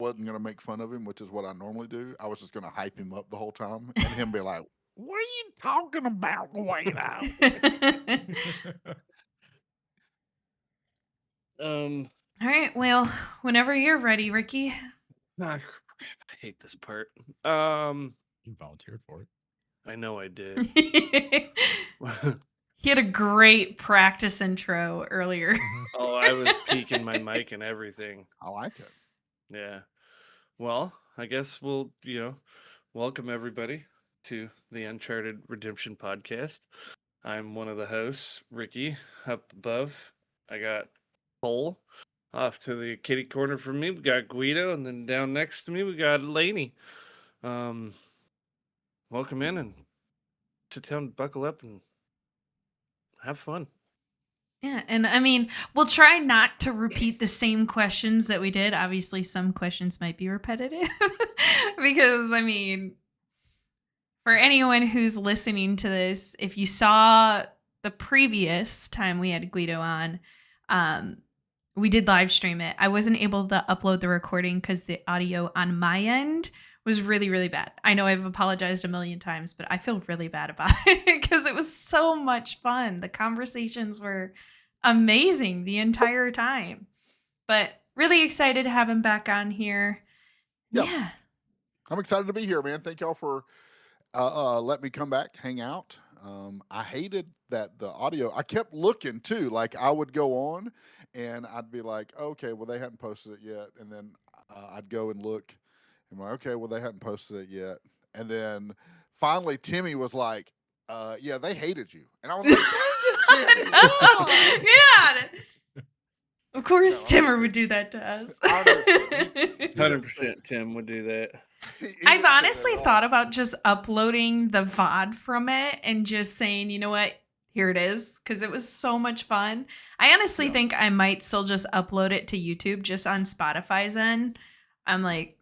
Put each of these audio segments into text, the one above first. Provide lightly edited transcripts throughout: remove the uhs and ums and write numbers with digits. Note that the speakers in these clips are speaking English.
wasn't going to make fun of him, which is what I normally do. I was just going to hype him up the whole time and him be like, "What are you talking about, Guido?" All right. Well, whenever you're ready, Ricky. I hate this part. You volunteered for it. I know I did. He had a great practice intro earlier. Oh, I was peeking my mic and everything. I like it. Yeah. Well, I guess we'll, welcome everybody to the Uncharted Redemption Podcast. I'm one of the hosts, Ricky. Up above, I got Cole. Off to the kitty corner from me, we got Guido, and then down next to me, we got Lainey. Welcome in and sit down, buckle up, and have fun. Yeah, and I mean, we'll try not to repeat the same questions that we did. Obviously, some questions might be repetitive because, I mean, for anyone who's listening to this, if you saw the previous time we had Guido on, we did live stream it. I wasn't able to upload the recording because the audio on my end was really, really bad. I know I've apologized a million times, but I feel really bad about it because it was so much fun. The conversations were amazing the entire time. But really excited to have him back on here. Yeah. I'm excited to be here, man. Thank y'all for letting me come back, hang out. I hated that the audio, I kept looking too. Like I would go on and I'd be like, okay, well, they hadn't posted it yet. And then I'd go and look and I'm like, okay, well, they hadn't posted it yet. And then finally Timmy was like, yeah, they hated you. And I was like, dang it, Timmy. Yeah. Of course, Timmer would do that to us. 100% Tim would do that. I've honestly thought about just uploading the VOD from it and just saying, you know what, here it is, because it was so much fun. I honestly think I might still just upload it to YouTube just on Spotify's end. I'm like,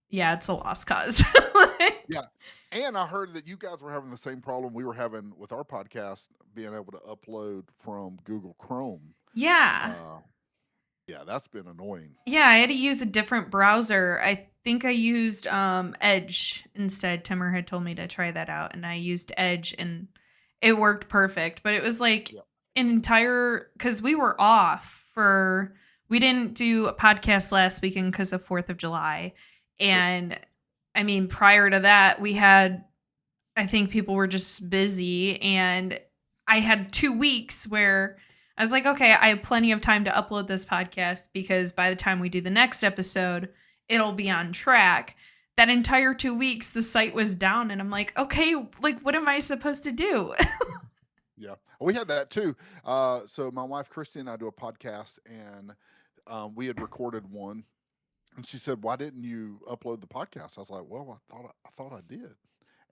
yeah, it's a lost cause. Yeah. And I heard that you guys were having the same problem we were having with our podcast, being able to upload from Google Chrome. Yeah. Yeah, that's been annoying. Yeah, I had to use a different browser. I think I used Edge instead. Timmer had told me to try that out, and I used Edge, and it worked perfect. But it was like an entire, because we were off we didn't do a podcast last weekend because of 4th of July. And I mean, prior to that, I think people were just busy, and I had 2 weeks where I was like, okay, I have plenty of time to upload this podcast because by the time we do the next episode, it'll be on track. That entire 2 weeks, the site was down, and I'm like, okay, like, what am I supposed to do? Yeah, we had that too. So my wife, Christy, and I do a podcast, and we had recorded one, and she said, why didn't you upload the podcast? I was like, well, I thought I did.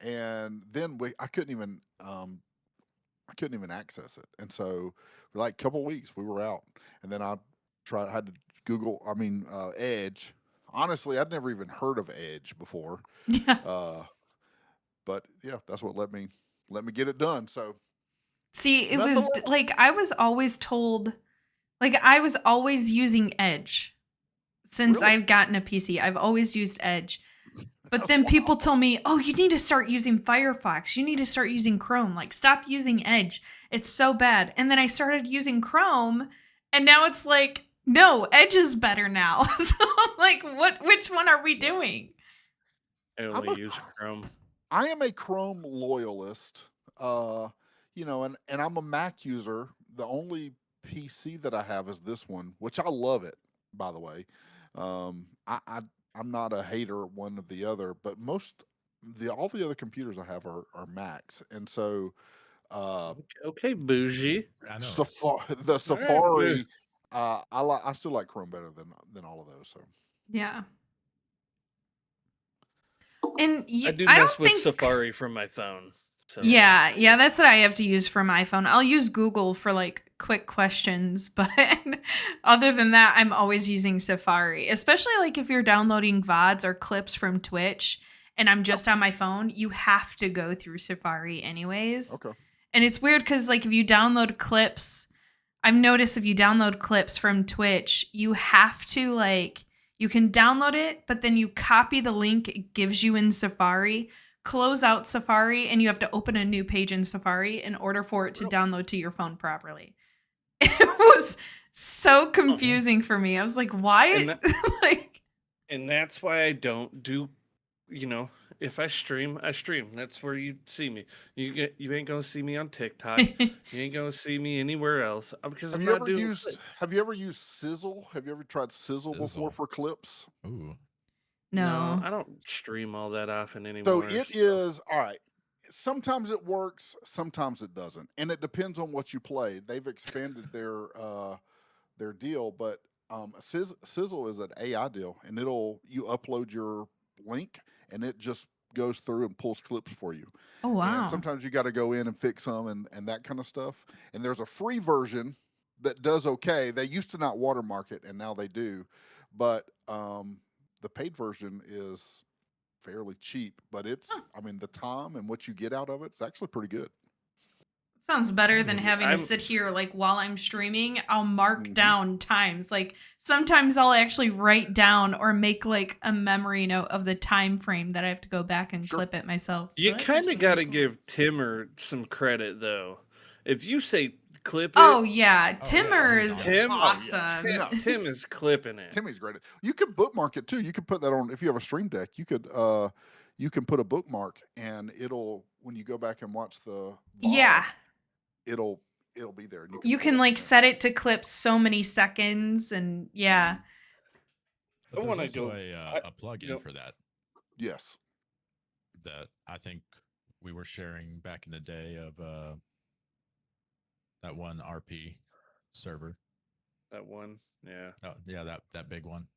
And then I couldn't even access it. And so for like a couple of weeks we were out, and then I had to Edge. Honestly, I'd never even heard of Edge before. Yeah. But yeah, that's what let me get it done. So see, it was like I was always told, like I was always using Edge since I've gotten a PC. I've always used Edge. But then people told me, oh, you need to start using Firefox. You need to start using Chrome. Like, stop using Edge. It's so bad. And then I started using Chrome, and now it's like, no, Edge is better now. So I'm like, which one are we doing? I only use Chrome. I am a Chrome loyalist, and I'm a Mac user. The only PC that I have is this one, which I love it, by the way. I'm not a hater one of the other, but all the other computers I have are Macs, and so okay, bougie. The Safari, I still like Chrome better than all of those. So yeah, and I do mess with Safari from my phone. So. Yeah, that's what I have to use for my phone. I'll use Google for like quick questions, but other than that, I'm always using Safari. Especially like if you're downloading VODs or clips from Twitch and I'm just on my phone, you have to go through Safari anyways. Okay. And it's weird because like if you download clips, I've noticed if you download clips from Twitch, you have to You can download it, but then you copy the link it gives you in Safari, close out Safari, and you have to open a new page in Safari in order for it to download to your phone properly. It was so confusing for me. I was like, why? And that's why I don't do, if I stream, I stream. That's where you see me. You ain't gonna see me on TikTok. You ain't gonna see me anywhere else because Have you ever used Sizzle? Have you ever tried Sizzle before for clips? Ooh. No, I don't stream all that often So anymore. it is all right. Sometimes it works, sometimes it doesn't, and it depends on what you play. They've expanded their deal, but Sizzle is an AI deal, and you upload your link, and it just goes through and pulls clips for you. Oh wow! And sometimes you got to go in and fix them and that kind of stuff. And there's a free version that does okay. They used to not watermark it, and now they do, but the paid version is fairly cheap. But I mean, the time and what you get out of it is actually pretty good. Sounds better than having to sit here like while I'm streaming. I'll mark down times. Like sometimes I'll actually write down or make like a memory note of the time frame that I have to go back and clip it myself. You kind of got to give Timmer some credit though. If you say clip it. Oh yeah, Timmer is awesome. Tim is clipping it. Timmy's great. You could bookmark it too. You could put that on if you have a stream deck. You can put a bookmark, and it'll when you go back and watch the VOD, it'll be there. And you can like set it to clip so many seconds, and But I want to go a plug-in for that. Yes. That I think we were sharing back in the day of that one RP server. That one, yeah. Oh, yeah, that big one.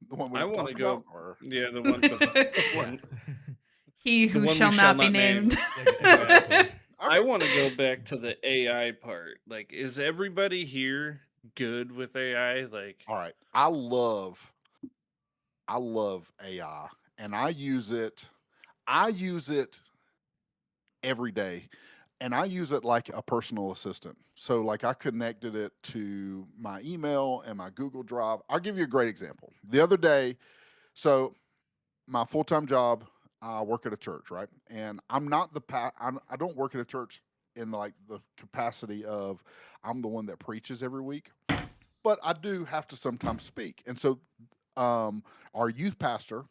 The one I want to go. Yeah, the one. The one. He who shall not be named. Exactly. I want to go back to the AI part. Like, is everybody here good with AI? Like, all right, I love AI, and I use it every day, and I use it like a personal assistant. So like I connected it to my email and my Google Drive. I'll give you a great example. The other day, so my full-time job, I work at a church, right? And I'm not I don't work at a church in like the capacity of I'm the one that preaches every week, but I do have to sometimes speak. And so our youth pastor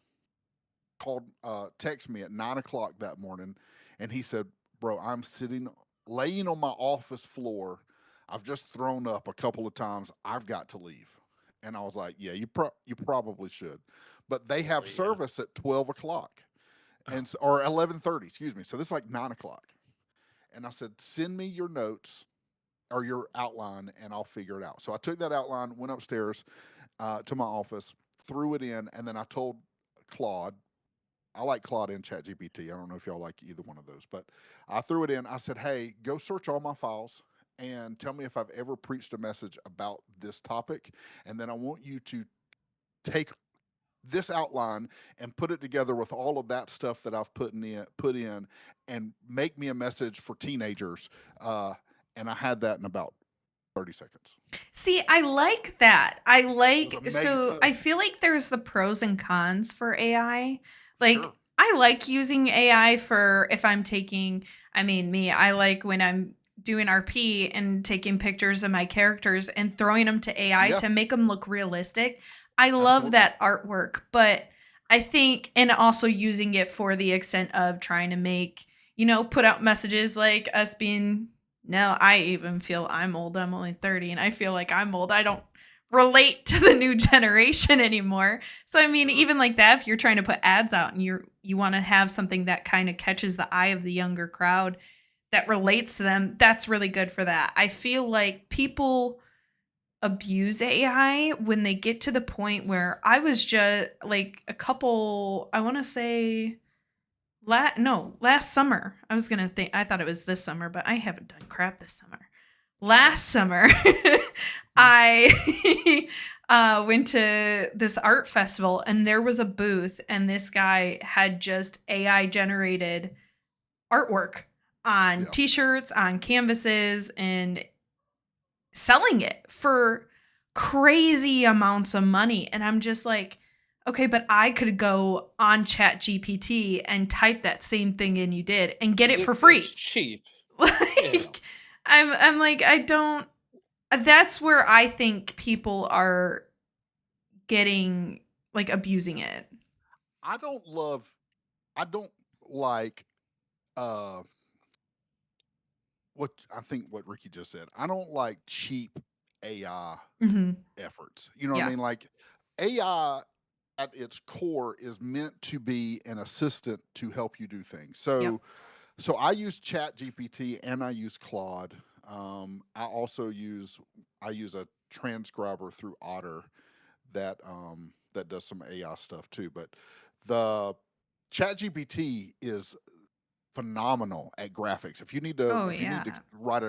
text me at 9:00 that morning, and he said, "Bro, I'm laying on my office floor. I've just thrown up a couple of times. I've got to leave." And I was like, "Yeah, you probably should." But they have service at 12:00, or 11:30, excuse me. So this is like 9:00. And I said, "Send me your notes or your outline, and I'll figure it out." So I took that outline, went upstairs to my office, threw it in, and then I told Claude. I like Claude and ChatGPT. I don't know if y'all like either one of those, but I threw it in. I said, "Hey, go search all my files and tell me if I've ever preached a message about this topic. And then I want you to take this outline and put it together with all of that stuff that I've put in and make me a message for teenagers." And I had that in about 30 seconds. See, I like that. I feel like there's the pros and cons for AI. Like, sure. I like using AI for if I'm taking, I like when I'm doing RP and taking pictures of my characters and throwing them to AI to make them look realistic. I love that artwork, but I think, and also using it for the extent of trying to make, put out messages like us being, no, I even feel I'm old. I'm only 30 and I feel like I'm old. I don't relate to the new generation anymore. So, even like that, if you're trying to put ads out and you want to have something that kind of catches the eye of the younger crowd that relates to them, that's really good for that. I feel like people abuse AI when they get to the point where I was just like I want to say last summer. I thought it was this summer, but I haven't done crap this summer. Last summer, I went to this art festival and there was a booth and this guy had just AI generated artwork on t-shirts, on canvases, and selling it for crazy amounts of money. And I'm just like, okay, but I could go on ChatGPT and type that same thing in you did and get it for free. It's cheap. Like, I'm like, I don't. That's where I think people are getting like abusing it. I don't like what I think what Ricky just said. I don't like cheap AI Mm-hmm. efforts. You know what I Yeah. mean? Like AI at its core is meant to be an assistant to help you do things. Yep. So I use Chat GPT and I use Claude. I also use a transcriber through Otter that does some AI stuff too. But the Chat GPT is phenomenal at graphics. If you need to Oh if you need to yeah. write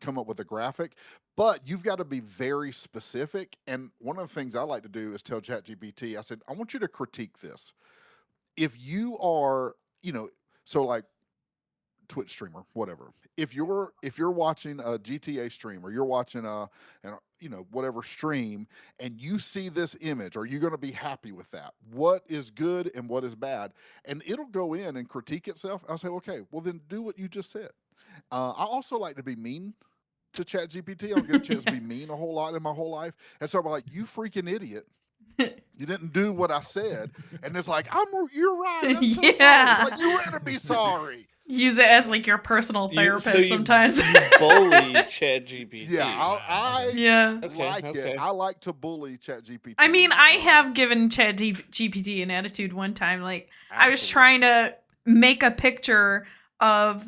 come up with a graphic, but you've got to be very specific. And one of the things I like to do is tell ChatGPT, I said, I want you to critique this. If you are, so like Twitch streamer, whatever. If you're watching a GTA stream or you're watching whatever stream and you see this image, are you going to be happy with that? What is good and what is bad? And it'll go in and critique itself. I'll say, okay, well then do what you just said. I also like to be mean to ChatGPT. I don't get a chance to be mean a whole lot in my whole life, and so I'm like, you freaking idiot. You didn't do what I said, and it's like you're right. I'm so Yeah. sorry. Like you were to be sorry. Use it as like your personal therapist you sometimes. bully ChatGPT. Yeah, I Yeah. like it. I like to bully ChatGPT. I mean, I have given ChatGPT an attitude one time. Like, I was Absolutely. trying to make a picture of,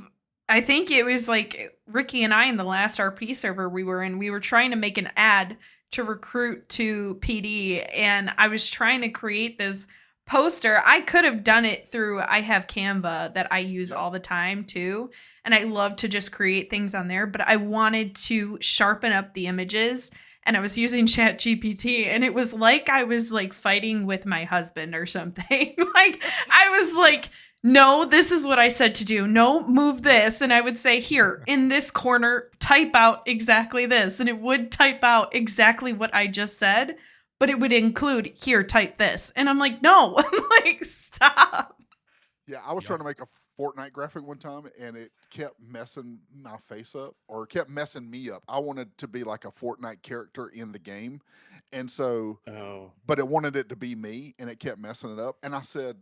I think it was like Ricky and I in the last RP server we were in. We were trying to make an ad to recruit to PD, and I was trying to create this poster. I could have done it through, I have Canva that I use Yep. all the time too, and I love to just create things on there, but I wanted to sharpen up the images, and I was using ChatGPT, and it was like I was like fighting with my husband or something. Like, I was like, no, this is what I said to do. No, move this. And I would say, here, in this corner, type out exactly this. And it would type out exactly what I just said, but it would include, here, type this. And I'm like, no, I'm like, stop. Yeah, I was trying to make a Fortnite graphic one time, and it kept messing my face up, or kept messing me up. I wanted to be like a Fortnite character in the game, and so, but it wanted it to be me, and it kept messing it up. And I said,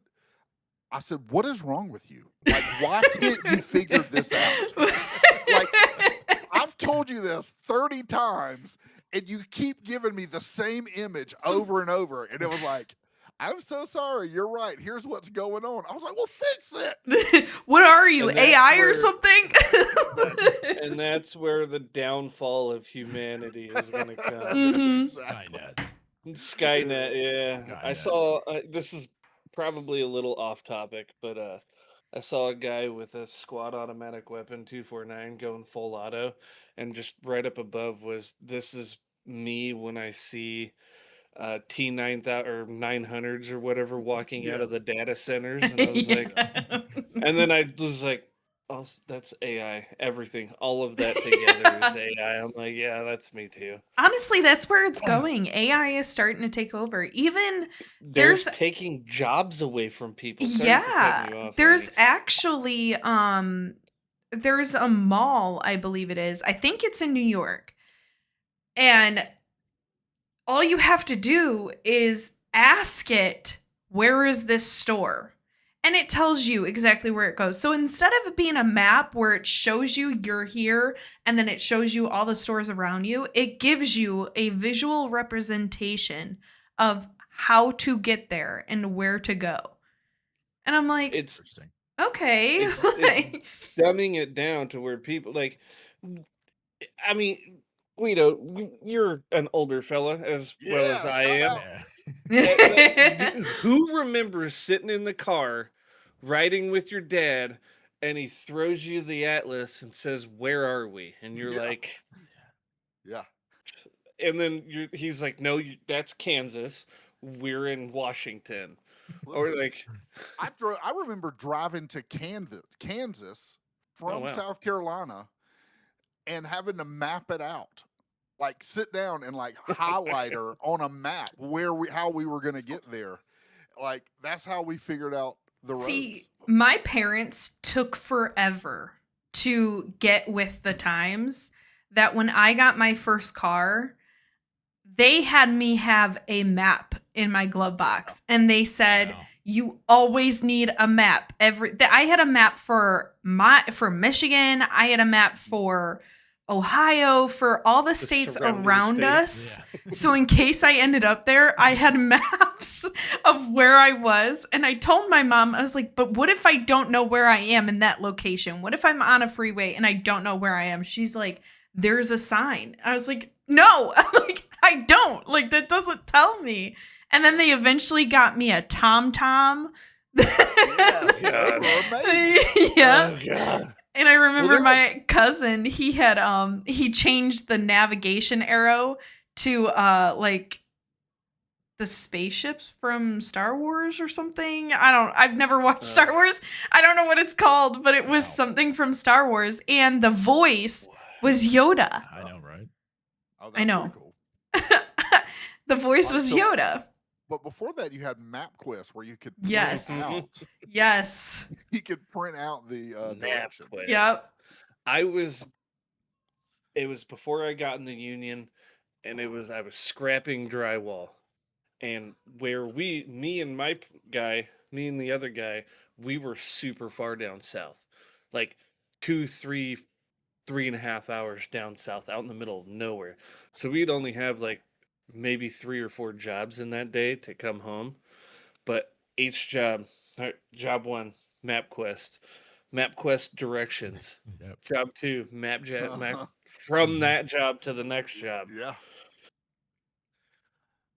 what is wrong with you? Like, why can't you figure this out? Like, I've told you this 30 times, and you keep giving me the same image over and over. And it was like, I'm so sorry. You're right. Here's what's going on. I was like, well, fix it. What are you, And that's AI or where- something? And that's where the downfall of humanity is going to come. Mhm. Skynet, yeah. I Skynet. saw, this is probably a little off topic, but I saw a guy with a squad automatic weapon 249 going full auto, and just right up above was, this is me when I see T9000 or 900s or whatever walking out Yeah. of the data centers. And I was like, and then I was like, oh, that's AI. Everything, all of that together is AI. I'm like, yeah, that's me too. Honestly, that's where it's going. AI is starting to take over. Even There's there's taking jobs away from people. Sorry for yeah, cutting you off, there's Annie. actually there's a mall, I believe it is. I think it's in New York. And all you have to do is ask it, where is this store? And it tells you exactly where it goes. So instead of it being a map where it shows you you're here and then it shows you all the stores around you, it gives you a visual representation of how to get there and where to go. And I'm like, It's Interesting. okay. it's dumbing it down to where people like. I mean, Guido, you're an older fella as well as Yeah, I shout am. out. Who remembers sitting in the car, riding with your dad, and he throws you the atlas and says, "Where are we?" And you're Yeah. like, Yeah. and then he's like, "No, that's Kansas. We're in Washington." Or Listen, like, I remember driving to Kansas from wow. South Carolina and having to map it out. Like sit down and like highlighter on a map how we were going to get there. like that's how we figured out the roads. See, my parents took forever to get with the times that when I got my first car, they had me have a map in my glove box, and they said, Wow. you always need a map. I had a map for Michigan. I had a map for Ohio, for all the states surrounding around states. us. Yeah. So in case I ended up there, I had maps of where I was. And I told my mom, I was like, but what if I don't know where I am in that location? What if I'm on a freeway and I don't know where I am? She's like, there's a sign. I was like, no, like, I don't. Like, that doesn't tell me. And then they eventually got me a TomTom. Yes, God. those were amazing. Yeah. Oh God. And I remember there my cousin, he had he changed the navigation arrow to like the spaceships from Star Wars or something. I've never watched Star Wars. I don't know what it's called, but it was Wow. something from Star Wars, and the voice was Yoda. I know, right? Oh, I that's know. pretty cool. The voice Like, was so- Yoda. But before that, you had MapQuest where you could Yes. print out. Yes. You could print out the directions. MapQuest. Yep. It was before I got in the union, and I was scrapping drywall, and where me and the other guy, we were super far down south, like 3.5 hours down south, out in the middle of nowhere. So we'd only have like maybe 3 or 4 jobs in that day to come home. But each job, job 1, MapQuest directions. Yep. Job 2, map Uh-huh. from that job to the next job. Yeah.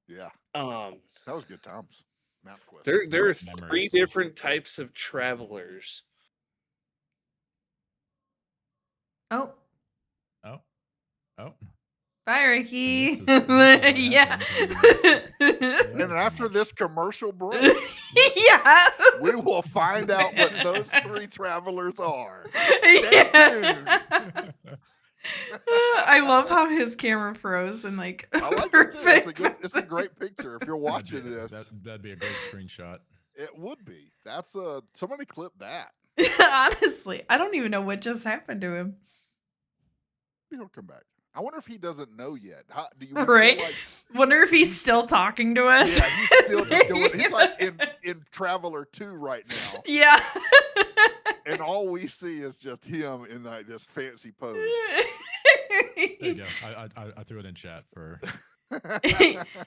Yeah. Um, That was good times. MapQuest. there are Memories. 3 different types of travelers. Oh, Oh. Oh. bye, Ricky. And this is what Yeah. And then after this commercial break, Yeah. we will find out what those 3 travelers are. Stay Yeah. tuned. I love how his camera froze and like I like it too. perfect. It's a great picture. If you're watching this, That'd be a great screenshot. it would be. That's somebody clip that. Honestly, I don't even know what just happened to him. He'll come back. I wonder if he doesn't know yet. Do you Right? feel like Wonder if he's still talking to us. yeah, he's still just doing. He's like in Traveler 2 right now, Yeah. and all we see is just him in like this fancy pose. There you go. I threw it in chat for.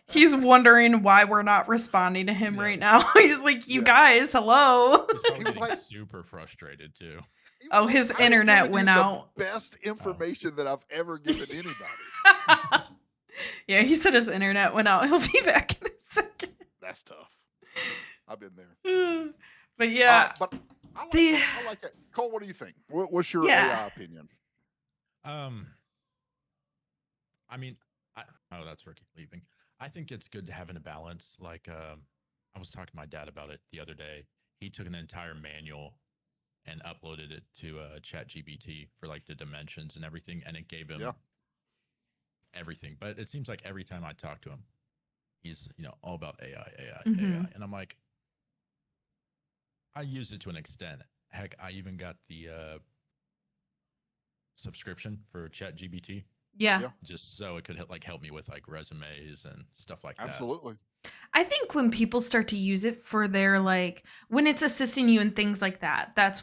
He's wondering why we're not responding to him Yeah. right now. He's like, you Yeah. guys, hello. He's probably He was getting like- super frustrated too. He was Oh, like, his "I've internet given went you the out." Best information that I've ever given anybody. Yeah, he said his internet went out. He'll be back in a second. That's tough. I've been there. But yeah, But I like, the- I like it. Cole, what do you think? What's your Yeah. AI opinion? I mean, that's Ricky leaving. I think it's good to have in a balance. Like, I was talking to my dad about it the other day. He took an entire manual and uploaded it to ChatGPT for like the dimensions and everything, and it gave him Yeah. everything. But it seems like every time I talk to him, he's all about AI, Mhm. and I'm like, I use it to an extent. Heck, I even got the subscription for ChatGPT yeah. Yeah. just so it could help me with like resumes and stuff like that. Absolutely. I think when people start to use it for their when it's assisting you and things like that, that's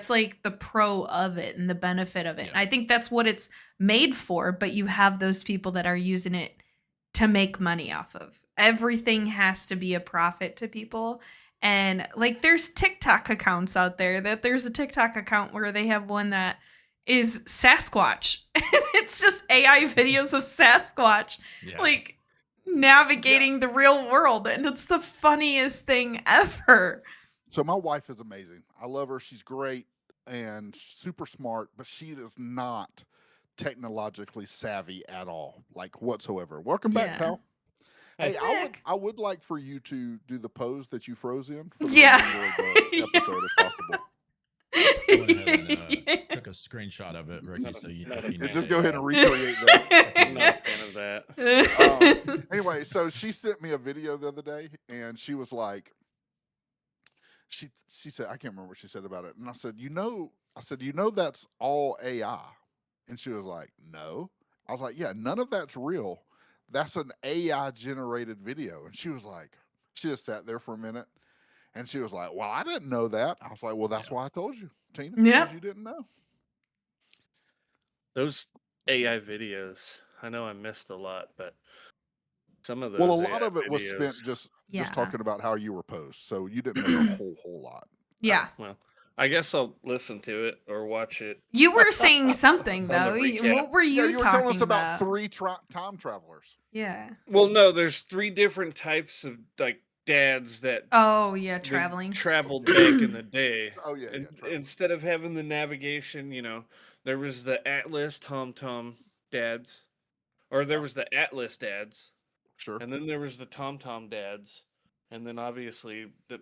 like the pro of it and the benefit of it. Yeah. I think that's what it's made for, but you have those people that are using it to make money off of. Everything has to be a profit to people. And there's TikTok accounts out there there's a TikTok account where they have one that is Sasquatch. And it's just AI videos of Sasquatch. Yes. Navigating the real world, and it's the funniest thing ever. So my wife is amazing. I love her. She's great and super smart, but she is not technologically savvy at all, like whatsoever. Welcome back, Yeah. pal. Hey, Back. I would like for you to do the pose that you froze in for the Yeah. remainder of the episode if possible. I went ahead and took a screenshot of it, Ricky. So you Not a if you fan And just of go ahead that. and recreate that. I'm not a fan of that. Anyway, so she sent me a video the other day, and she was like, she said, I can't remember what she said about it. And I said, that's all AI. And she was like, no. I was like, yeah, none of that's real. That's an AI generated video. And she was like, she just sat there for a minute and she was like, well, I didn't know that. I was like, well, that's why I told you, Tina, because Yep. you didn't know. Those AI videos, I know I missed a lot, but some of those Well, a lot AI of it was videos, spent just Yeah. talking about how you were posed. So you didn't miss a whole lot. Yeah. well, I guess I'll listen to it or watch it. You were saying something On the though. recap. What were Yeah, you you were talking telling us about about? 3 time travelers. Yeah. Well, no, there's 3 different types of like dads that Oh yeah, when traveling. traveled back in the day. Oh yeah, And travel. instead of having the navigation, there was the Atlas TomTom dads, or there was the Atlas dads, Sure. and then there was the TomTom dads, and then obviously the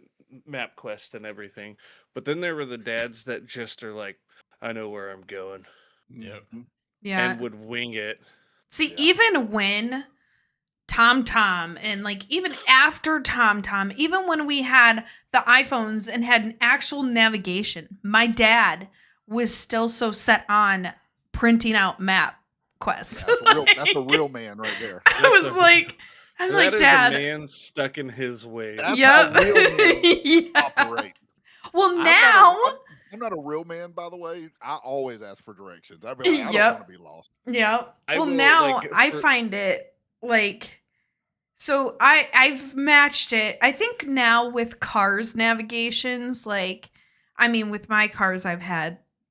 MapQuest and everything. But then there were the dads that just are like, I know where I'm going, Yep. Mhm. Yeah. and would wing it. See, Yeah. even when TomTom and like even after TomTom, even when we had the iPhones and had an actual navigation, my dad was still so set on printing out MapQuest. That's a real man right there. I That's was a- like, I'm That like, is Dad. a man stuck in his ways. That's Yep. how real men Yeah. operate. Well, I'm now, I'm not a real man, by the way. I always ask for directions. I'd be like, I Yep. don't want to be lost. yeah. I Well, will, now like, I for- find it like, so I've matched it. I think now with cars navigations, like, I mean, with my cars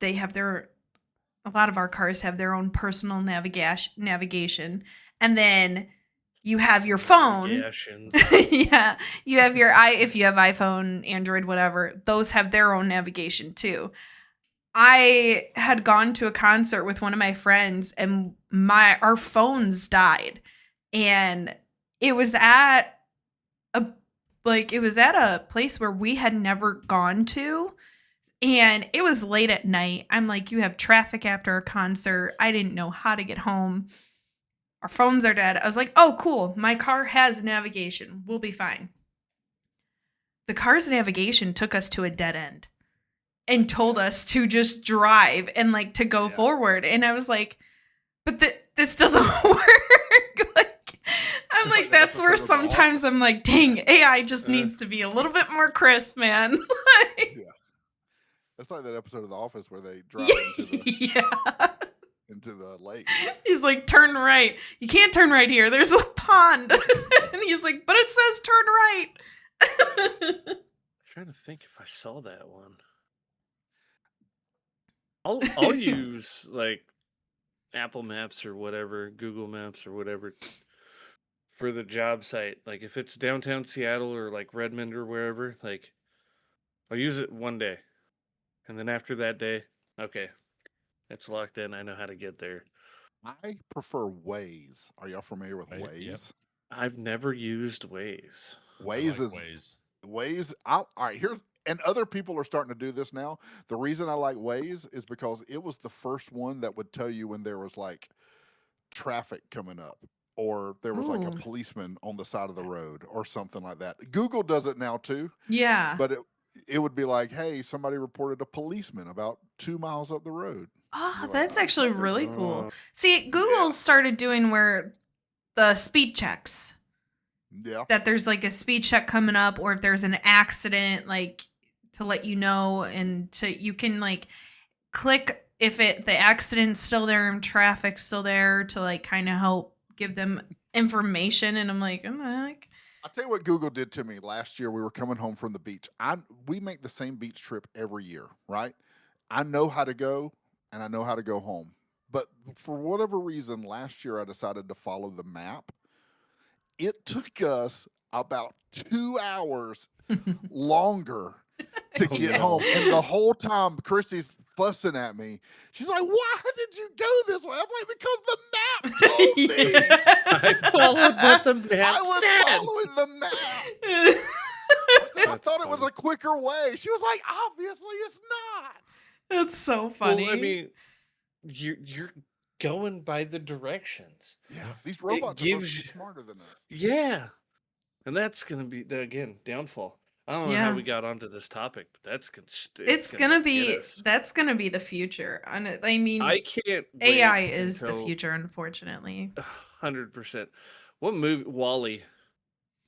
they have a lot of our cars have their own personal navigation, and then you have your phone. Navigations. Yeah, you have if you have iPhone, Android, whatever, those have their own navigation too. I had gone to a concert with one of my friends and our phones died, and it was at a place where we had never gone to, and it was late at night. I'm like, you have traffic after a concert. I didn't know how to get home. Our phones are dead. I was like, oh, cool. My car has navigation. We'll be fine. The car's navigation took us to a dead end and told us to just drive and like to go forward. And I was like, but this doesn't work. Like, I'm like, that's where sometimes I'm like, dang, AI just needs to be a little bit more crisp, man. Like, Yeah. That's like that episode of The Office where they drive into the lake. He's like, turn right. You can't turn right here. There's a pond. And he's like, but it says turn right. I'm trying to think if I saw that one. I'll use like Apple Maps or whatever, Google Maps or whatever for the job site. Like if it's downtown Seattle or like Redmond or wherever, like I'll use it one day. And then after that day, okay, it's locked in. I know how to get there. I prefer Waze. Are y'all familiar with Right, Waze? yep. I've never used Waze. Waze is Waze. Waze. All right, here's and other people are starting to do this now. The reason I like Waze is because it was the first one that would tell you when there was like traffic coming up or there was like a Ooh. policeman on the side of the road or something like that. Google does it now too, Yeah. but it would be like, hey, somebody reported a policeman about 2 miles up the road. Oh, You're like, that's "Oh, actually okay." really cool. See, Google started doing where the speed checks. Yeah. That there's like a speed check coming up, or if there's an accident, like to let you know, and you can like click if the accident's still there and traffic's still there to like kind of help give them information. And I'm like, I'll tell you what Google did to me last year. We were coming home from the beach. We make the same beach trip every year, right? I know how to go and I know how to go home. But for whatever reason, last year I decided to follow the map. It took us about 2 hours longer to Oh, get no. home. And the whole time Christy's fussing at me. She's like, why did you go this way? I'm like, because the map told me. I followed what the map I was said. following the map. I That's thought it was funny. a quicker way. She was like, obviously it's not. That's so funny. Well, I mean, you're going by the directions. Yeah, these robots are supposed to be gives- smarter than us. Yeah. And that's going to be, again, downfall. I don't know how Yeah. we got onto this topic, but that's It's gonna gonna get be us. that's gonna be the future. I mean, I can't AI wait is the until future, unfortunately. 100%. What movie? Wally.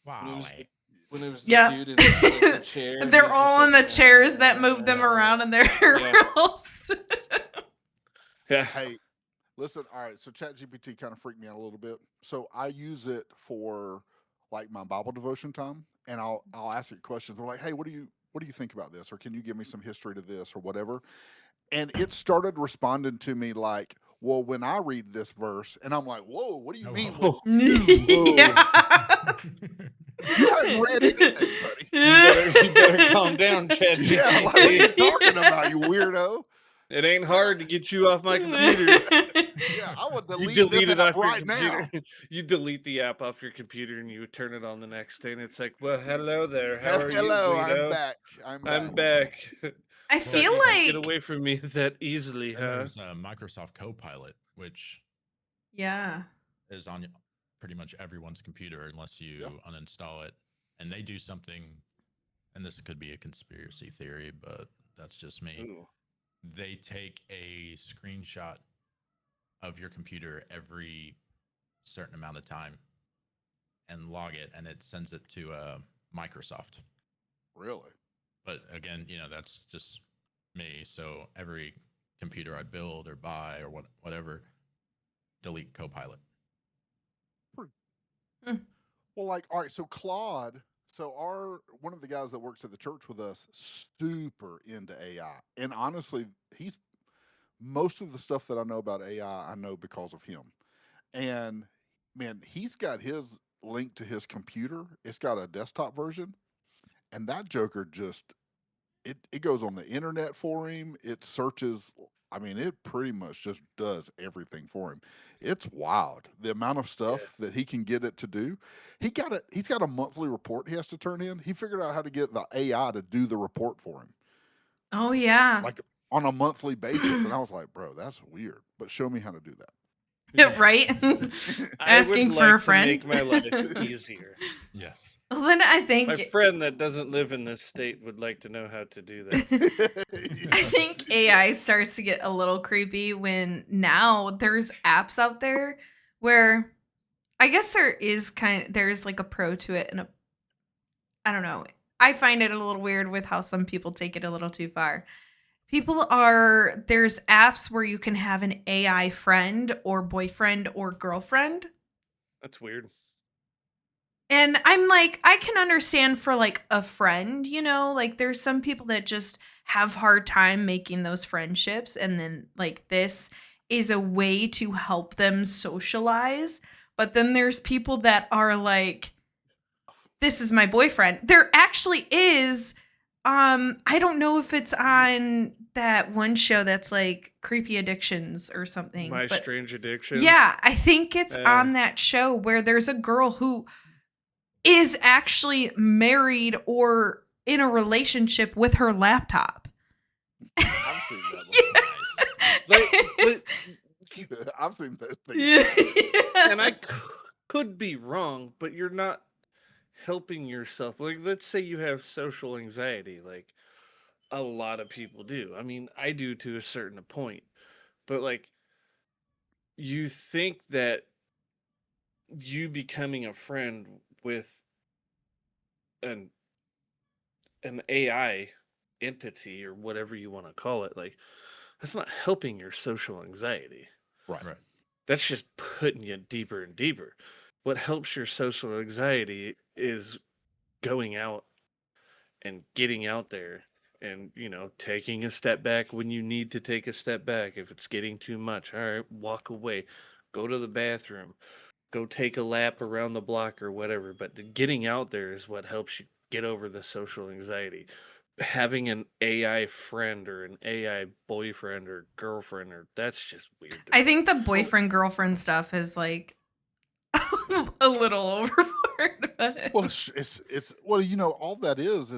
When it was Wally. the, when it was the Yeah. dude in the chair, and he They're was just all in the like, chairs that move them around in their yeah, roles. yeah. Hey, listen. All right. So ChatGPT kind of freaked me out a little bit. So I use it for like my Bible devotion time, and I'll ask it questions. We're like, hey, what do you think about this, or can you give me some history to this, or whatever? And it started responding to me like, well, when I read this verse, and I'm like, whoa, what do you mean? When Oh, Yeah. you hadn't read anything, buddy. you better calm down, ChatGPT. Yeah, like what are you talking about, you weirdo? It ain't hard to get you off my computer. Yeah, I would You delete this delete it app off your right computer. now. You delete the app off your computer and you turn it on the next day, and it's like, well, hello there. How are you, Hello, I'm Guido? back. I'm back. I Thought feel you could get like away from me that easily, And huh? there's Microsoft Copilot, which yeah. is on pretty much everyone's computer unless you Yep. uninstall it. And they do something, and this could be a conspiracy theory, but that's just me. Ooh. They take a screenshot of your computer every certain amount of time and log it, and it sends it to Microsoft. Really? But again, that's just me. So every computer I build or buy or whatever, delete Copilot. Well, like, all right, so Claude, so one of the guys that works at the church with us, super into AI. And honestly, he's most of the stuff that I know about AI, I know because of him. And man, he's got his link to his computer. It's got a desktop version, and that Joker just it goes on the internet for him. It searches. I mean, it pretty much just does everything for him. It's wild the amount of stuff that he can get it to do. He's got a monthly report he has to turn in. He figured out how to get the AI to do the report for him, Oh yeah. like on a monthly basis. And I was like, bro, that's weird. But show me how to do that. Right? I Asking would for a like to friend. make my life easier. Yes. Well, then I My think friend that doesn't live in this state would like to know how to do that. I think AI starts to get a little creepy when now there's apps out there where I guess there's like a pro to it and I don't know. I find it a little weird with how some people take it a little too far. There's apps where you can have an AI friend or boyfriend or girlfriend. That's weird. And I'm like, I can understand for like a friend, like there's some people that just have hard time making those friendships. And then like this is a way to help them socialize. But then there's people that are like, this is my boyfriend. There actually is, I don't know if it's on that one show that's like Creepy Addictions or something. My but Strange Addictions. yeah, I think it's on that show where there's a girl who is actually married or in a relationship with her laptop. I've seen that But I've seen those things. and I could be wrong, but you're not helping yourself. Like, let's say you have social anxiety, like a lot of people do. I mean, I do to a certain point, but like, you think that you becoming a friend with an AI entity or whatever you want to call it, like, that's not helping your social anxiety. Right. That's just putting you deeper and deeper. What helps your social anxiety is going out and getting out there and, taking a step back when you need to take a step back. If it's getting too much, all right, walk away, go to the bathroom, go take a lap around the block or whatever. But the getting out there is what helps you get over the social anxiety. Having an AI friend or an AI boyfriend or girlfriend, or that's just weird. I think the boyfriend girlfriend stuff is like a little overboard. But... Well, it's all that is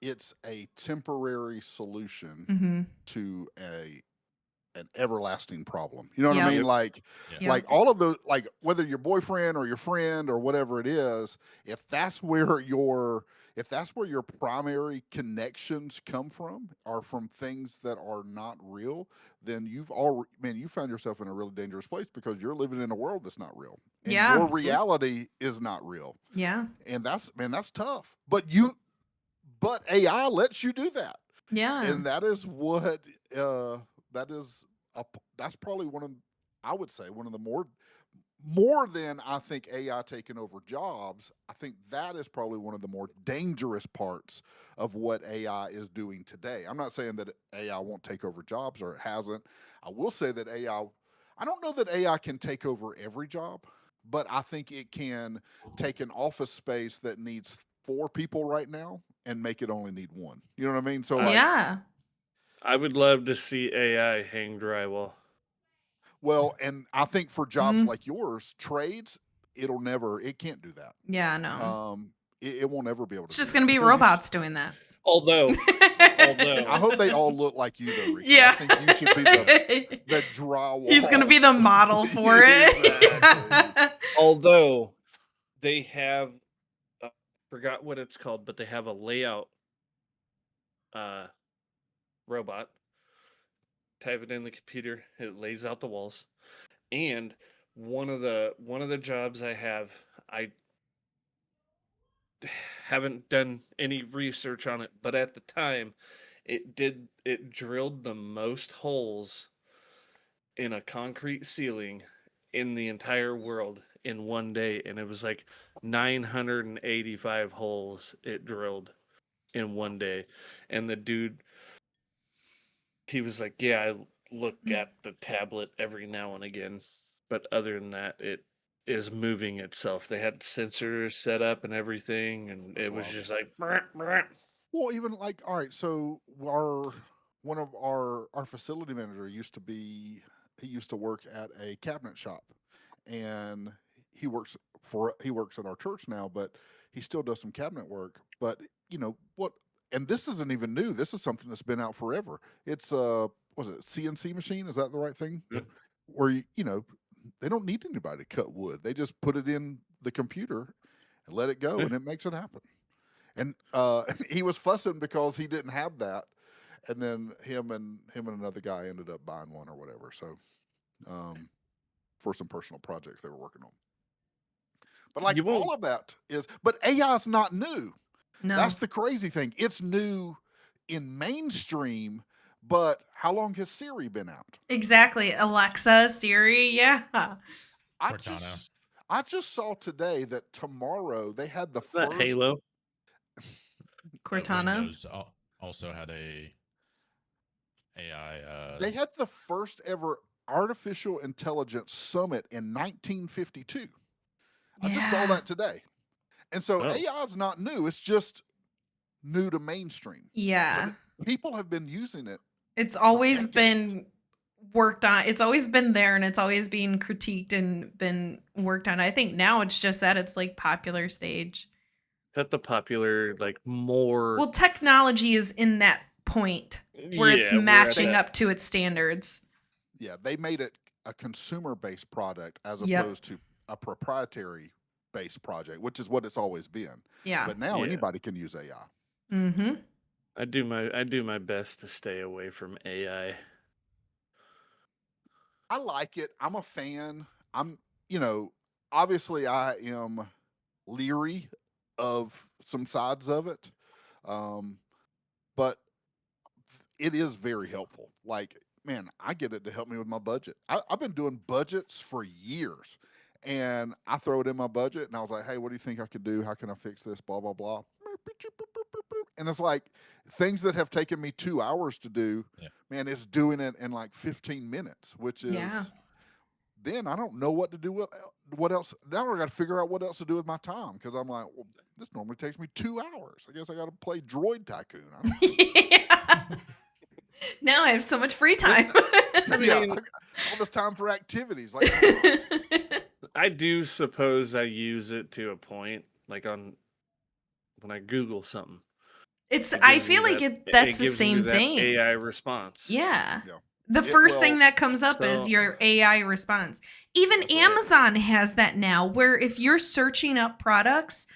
it's a temporary solution to an everlasting problem. You know what I mean? Like, like all of those, like whether your boyfriend or your friend or whatever it is, if if that's where your primary connections come from, are from things that are not real, then you found yourself in a really dangerous place because you're living in a world that's not real, and Yeah. your reality is not real, Yeah. and that's tough. But AI lets you do that, Yeah. and that is what that is that's probably one of, I would say, one of the more than I think AI taking over jobs. I think that is probably one of the more dangerous parts of what AI is doing today. I'm not saying that AI won't take over jobs, or it hasn't. I will say that I don't know that AI can take over every job, but I think it can take an office space that needs 4 people right now and make it only need 1. You know what I mean? So like, Yeah. I would love to see AI hang drywall. well, and I think for jobs Mm. like yours, trades, it can't do that. Yeah, no. It won't ever be able to. It's do just that going to be because robots doing that. Although I hope they all look like you, though, Ricky. Yeah. I think you should be the drywall. He's going to be the model for it. Exactly. although they have forgot what it's called, but they have a layout robot. Type it in the computer, it lays out the walls. And one of the jobs I have, I haven't done any research on it, but at the time it drilled the most holes in a concrete ceiling in the entire world in one day, and it was like 985 holes it drilled in one day. And the dude, he was like, yeah, I look at the tablet every now and again, but other than that, it is moving itself. They had sensors set up and everything, and That's it was wild. just like, "Brr, brr." Well, even like, all right, so one of our facility manager he used to work at a cabinet shop, and he works at our church now, but he still does some cabinet work. But you know what? And this isn't even new. This is something that's been out forever. It's was it CNC machine? Is that the right thing? Yep. Where they don't need anybody to cut wood. They just put it in the computer and let it go, Yeah. and it makes it happen. And he was fussing because he didn't have that, and then him and another guy ended up buying one or whatever. So, for some personal projects they were working on. But like You won't. all of that but AI is not new. No. That's the crazy thing. It's new in mainstream, but how long has Siri been out? Exactly. Alexa, Siri, yeah. Cortana. I just saw today that tomorrow they had the Isn't that first Halo? Cortana. Windows also had a AI. They had the first ever artificial intelligence summit in 1952. I just saw Yeah. that today. And so Oh. AI is not new. It's just new to mainstream. Yeah. But people have been using it. It's always decades. been worked on. It's always been there, and it's always being critiqued and been worked on. I think now it's just at its like popular stage. At the popular, like more. Well, technology is in that point where it's Yeah, we're at matching that- up to its standards. Yeah, they made it a consumer-based product as Yep. opposed to a proprietary-based project, which is what it's always been. Yeah. But now Yeah. anybody can use AI. Mm-hmm. I do my best to stay away from AI. I like it. I'm a fan. Obviously I am leery of some sides of it. But it is very helpful. Like, man, I get it to help me with my budget. I've been doing budgets for years, and I throw it in my budget, and I was like, hey, what do you think I could do? How can I fix this? Blah, blah, blah. And it's like things that have taken me 2 hours to do, man, it's doing it in like 15 minutes, which is then I don't know what to do with what else. Now I got to figure out what else to do with my time, because I'm like, well, this normally takes me 2 hours. I guess I got to play Droid Tycoon. I don't Yeah. Now I have so much free time. I yeah, mean- I got all this time for activities. Like, I do suppose I use it to a point, like when I Google something. It's. It I gives me feel like that- that's the gives me same that thing. AI response. Yeah. Yeah. The first thing well, that comes up is so- your AI response. Even That's right. Amazon has that now, where if you're searching up products,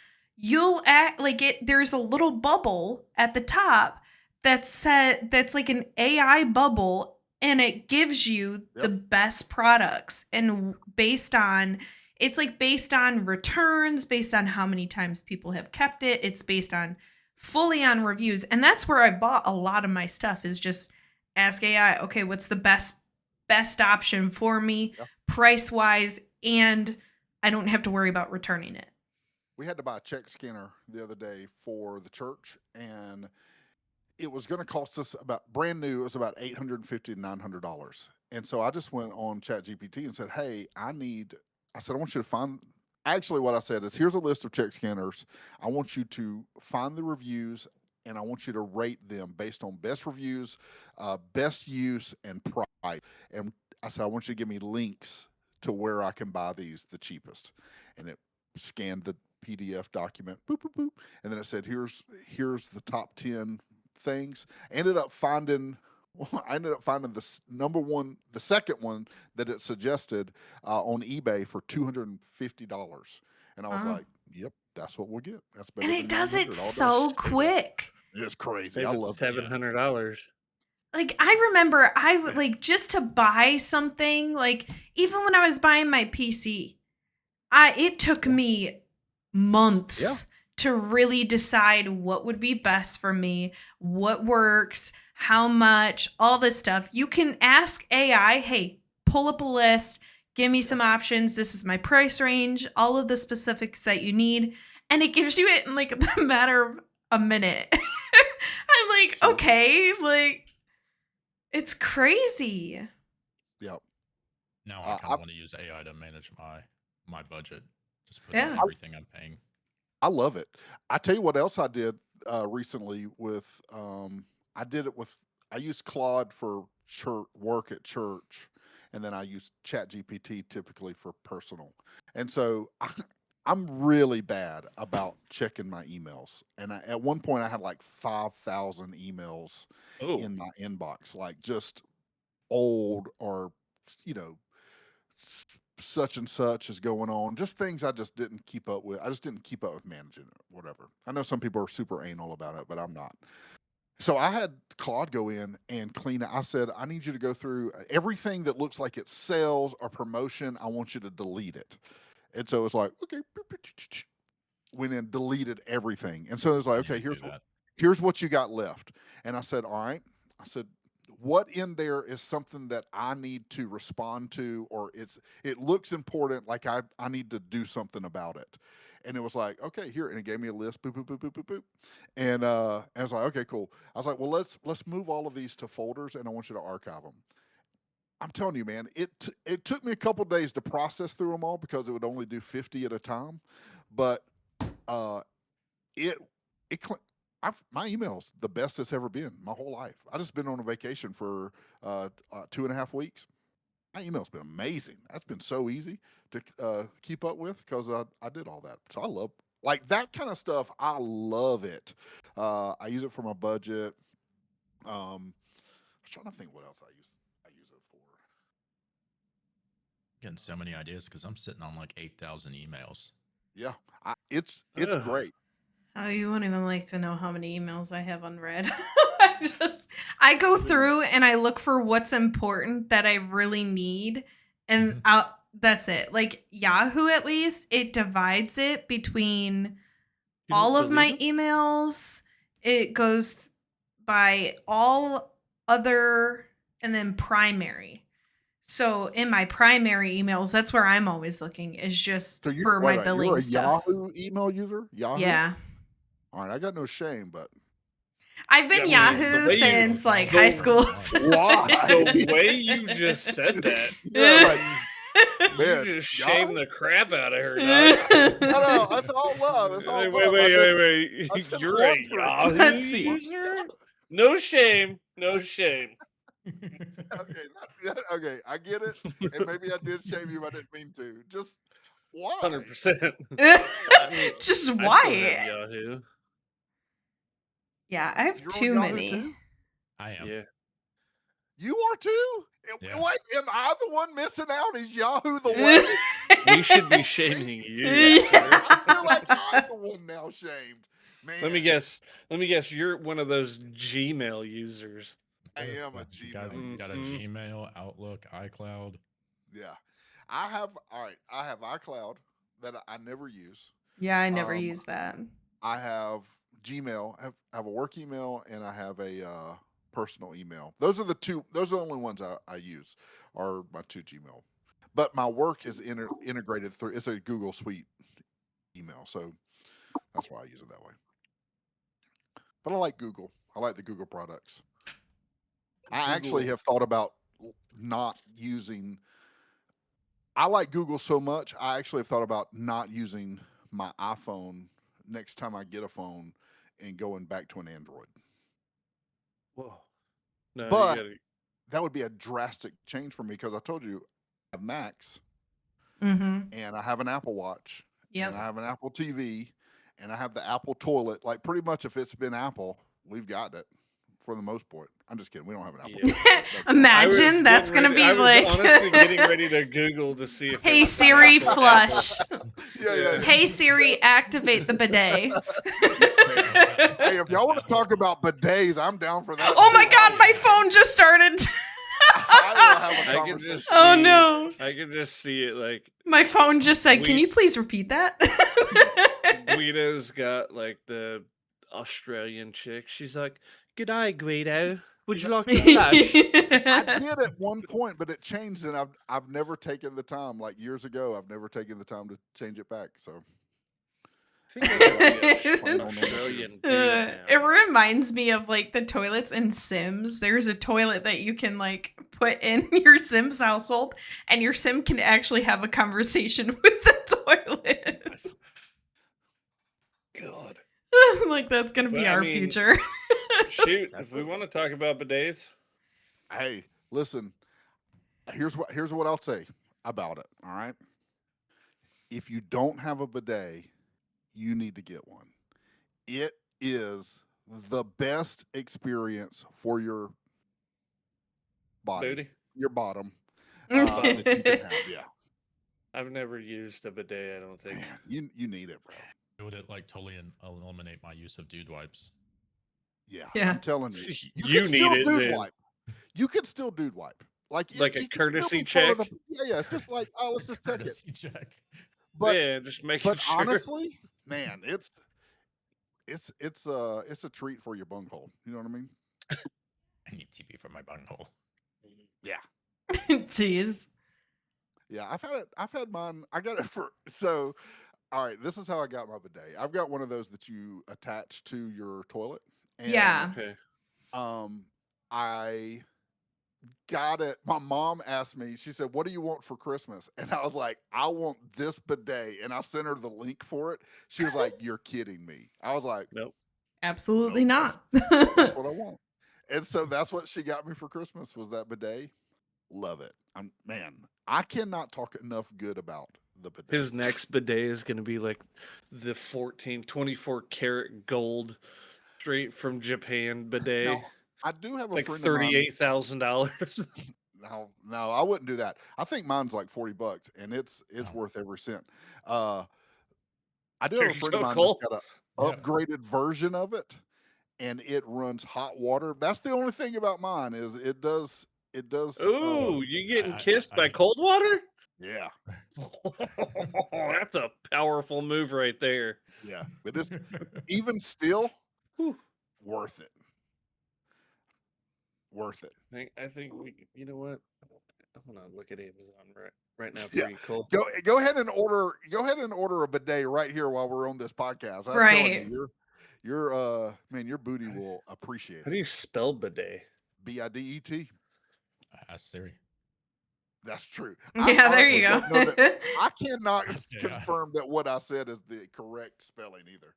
you'll act like it. There's a little bubble at the top that's like an AI bubble, and it gives you the best products, and based on returns, based on how many times people have kept it. It's based on fully on reviews, and that's where I bought a lot of my stuff. Is just ask AI, okay, what's the best option for me, price wise, and I don't have to worry about returning it. We had to buy a check scanner the other day for the church, and it was going to cost us about brand new. It was about $850 to $900. And so I just went on ChatGPT and said, "Hey, I said, I want you to find." Actually, what I said is, here's a list of check scanners. I want you to find the reviews, and I want you to rate them based on best reviews, best use, and price. And I said, I want you to give me links to where I can buy these the cheapest. And it scanned the PDF document, boop, boop, boop. And then it said, here's the top 10 things. I ended up finding the second one that it suggested on eBay for $250. And I was like, yep, that's what we'll get. That's better. And it does it so quick. It's crazy. Save I love $700. Like, I remember I would like just to buy something, like even when I was buying my PC, it took me months to really decide what would be best for me, what works, how much, all this stuff. You can ask AI, hey, pull up a list, give me some options. This is my price range, all of the specifics that you need. And it gives you it in like a matter of a minute. I'm like, okay, like, it's crazy. Yep. Now I kind of want to use AI to manage my budget. Just put in everything I'm paying. I love it. I tell you what else I did recently with I used Claude for work at church, and then I use ChatGPT typically for personal. And so I'm really bad about checking my emails. And at one point I had like 5,000 emails in my inbox, like just old or, such and such is going on. Just things I just didn't keep up with. I just didn't keep up with managing it, whatever. I know some people are super anal about it, but I'm not. So I had Claude go in and clean it. I said, I need you to go through everything that looks like it's sales or promotion. I want you to delete it. And so it's like, okay, went in, deleted everything. And so it's like, okay, here's what you got left. And I said, all right. I said, what in there is something that I need to respond to, or it looks important, like I need to do something about it. And it was like, okay, here, and it gave me a list, boop, boop, boop, boop, boop, boop. And I was like, okay, cool. I was like, well, let's move all of these to folders, and I want you to archive them. I'm telling you, man, it took me a couple days to process through them all because it would only do 50 at a time. But my email's the best it's ever been my whole life. I just been on a vacation for 2.5 weeks. My email's been amazing. That's been so easy to keep up with because I did all that. So I love like that kind of stuff. I love it. I use it for my budget. I was trying to think what else I use it for. Getting so many ideas because I'm sitting on like 8,000 emails. Yeah, it's great. Oh, you won't even like to know how many emails I have unread. I go through and I look for what's important that I really need, and that's it. Like Yahoo, at least it divides it between all of my emails. It goes by all other and then primary. So in my primary emails, that's where I'm always looking, is just for my billing you're a stuff. Yahoo email user? Yahoo? Yeah. All right, I got no shame, but I've been Yahoo since like high school. Why? The way you just said that. Yeah, man, you just shamed the crap out of her. No, that's all love. It's all wait. You're a Yahoo user? No shame. Okay, I get it. And maybe I did shame you, but I didn't mean to. Just why? 100%. Just why? Yahoo. Yeah, I have too many. I am. Yeah. You are too? Yeah. Wait, am I the one missing out? Is Yahoo the way? We should be shaming you, Yeah. sir. I feel like I'm the one now shamed. Man, Let me guess. You're one of those Gmail users. I am a You Gmail got a user. Gmail, Outlook, iCloud. Yeah. I have iCloud that I never use. Yeah, I never Um, use that. I have Gmail, I have a work email, and I have a personal email. Those are the only ones I use are my two Gmail. But my work is integrated through, it's a Google Suite email. So that's why I use it that way. But I like Google. I like the Google products. I actually Google. have thought about not using, I like Google so much, I actually have thought about not using my iPhone next time I get a phone and going back to an Android. Whoa. No, you But gotta. that would be a drastic change for me because I told you I have Macs Mm-hmm. and I have an Apple Watch and Yep. I have an Apple TV and I have the Apple toilet. Like pretty much if it's been Apple, we've got it for the most part. I'm just kidding. We don't have an Apple Yeah. toilet. Imagine that's getting gonna ready- be I like, was honestly getting ready to Google to see if. there hey was an Siri, actual flush. Yeah. Hey Siri, activate the bidet. Hey, if y'all want to talk about bidets, I'm down for that. Oh my too. God, my phone just started. I will have a I can conversation. just Oh see- no, I can just see it like my phone just said, "Can We- you please repeat that?" Guido's got like the Australian chick. She's like, "G'day, Guido. Would you like to flush?" I did at one point, but it changed, and I've never taken the time. Like years ago, I've never taken the time to change it back. So I think I gotta be an It's- Australian dude It now. reminds me of like the toilets in Sims. There's a toilet that you can like put in your Sims household, and your Sim can actually have a conversation with the toilet. God. Like that's gonna be But, I our mean, future. Shoot, That's if we what- want to talk about bidets, hey, listen. Here's what I'll say about it. All right. If you don't have a bidet, you need to get one. It is the best experience for your body, booty. your bottom that you can have. Yeah, I've never used a bidet. I don't think. man, you need it, bro. It would like totally eliminate my use of dude wipes. Yeah, Yeah. I'm telling you, You can still need it, dude then. wipe. You could still dude wipe, like Like a it can still courtesy be part of check? yeah, it's just like let's just check it. Courtesy check. But yeah, just making sure. honestly, man, it's a treat for your bunghole. You know what I mean? I need TP for my bunghole. Yeah. Jeez. Yeah, I've had mine. I got it for so. All right, this is how I got my bidet. I've got one of those that you attach to your toilet. And, Yeah. Okay. I got it. My mom asked me. She said, "What do you want for Christmas?" And I was like, "I want this bidet." And I sent her the link for it. She was like, "You're kidding me." I was like, Nope. Absolutely Nope, not. "That's what I want." And so that's what she got me for Christmas was that bidet. Love it. Man, I cannot talk enough good about the bidet. His next bidet is going to be like the 24 karat gold straight from Japan bidet. Now, I do have It's a like friend of mine. $38,000. No, I wouldn't do that. I think mine's like $40, and it's worth every cent. I do There have a you friend go, of mine Cole. that's got a Yeah. upgraded version of it, and it runs hot water. That's the only thing about mine is it does. Ooh, you getting I- kissed I- by cold water? Yeah, That's a powerful move right there. yeah. But it's even still Whew. worth it. Worth it. I think we. You know what? I'm gonna look at Amazon right now for Yeah. you, Cole. Go ahead and order. Go ahead and order a bidet right here while we're on this podcast. I'm Right. telling you, your man, your booty will appreciate How do you it. spell bidet? BIDET. Ask Siri. That's true. Yeah, there you honestly don't know go. that- I cannot Yeah. confirm that what I said is the correct spelling either.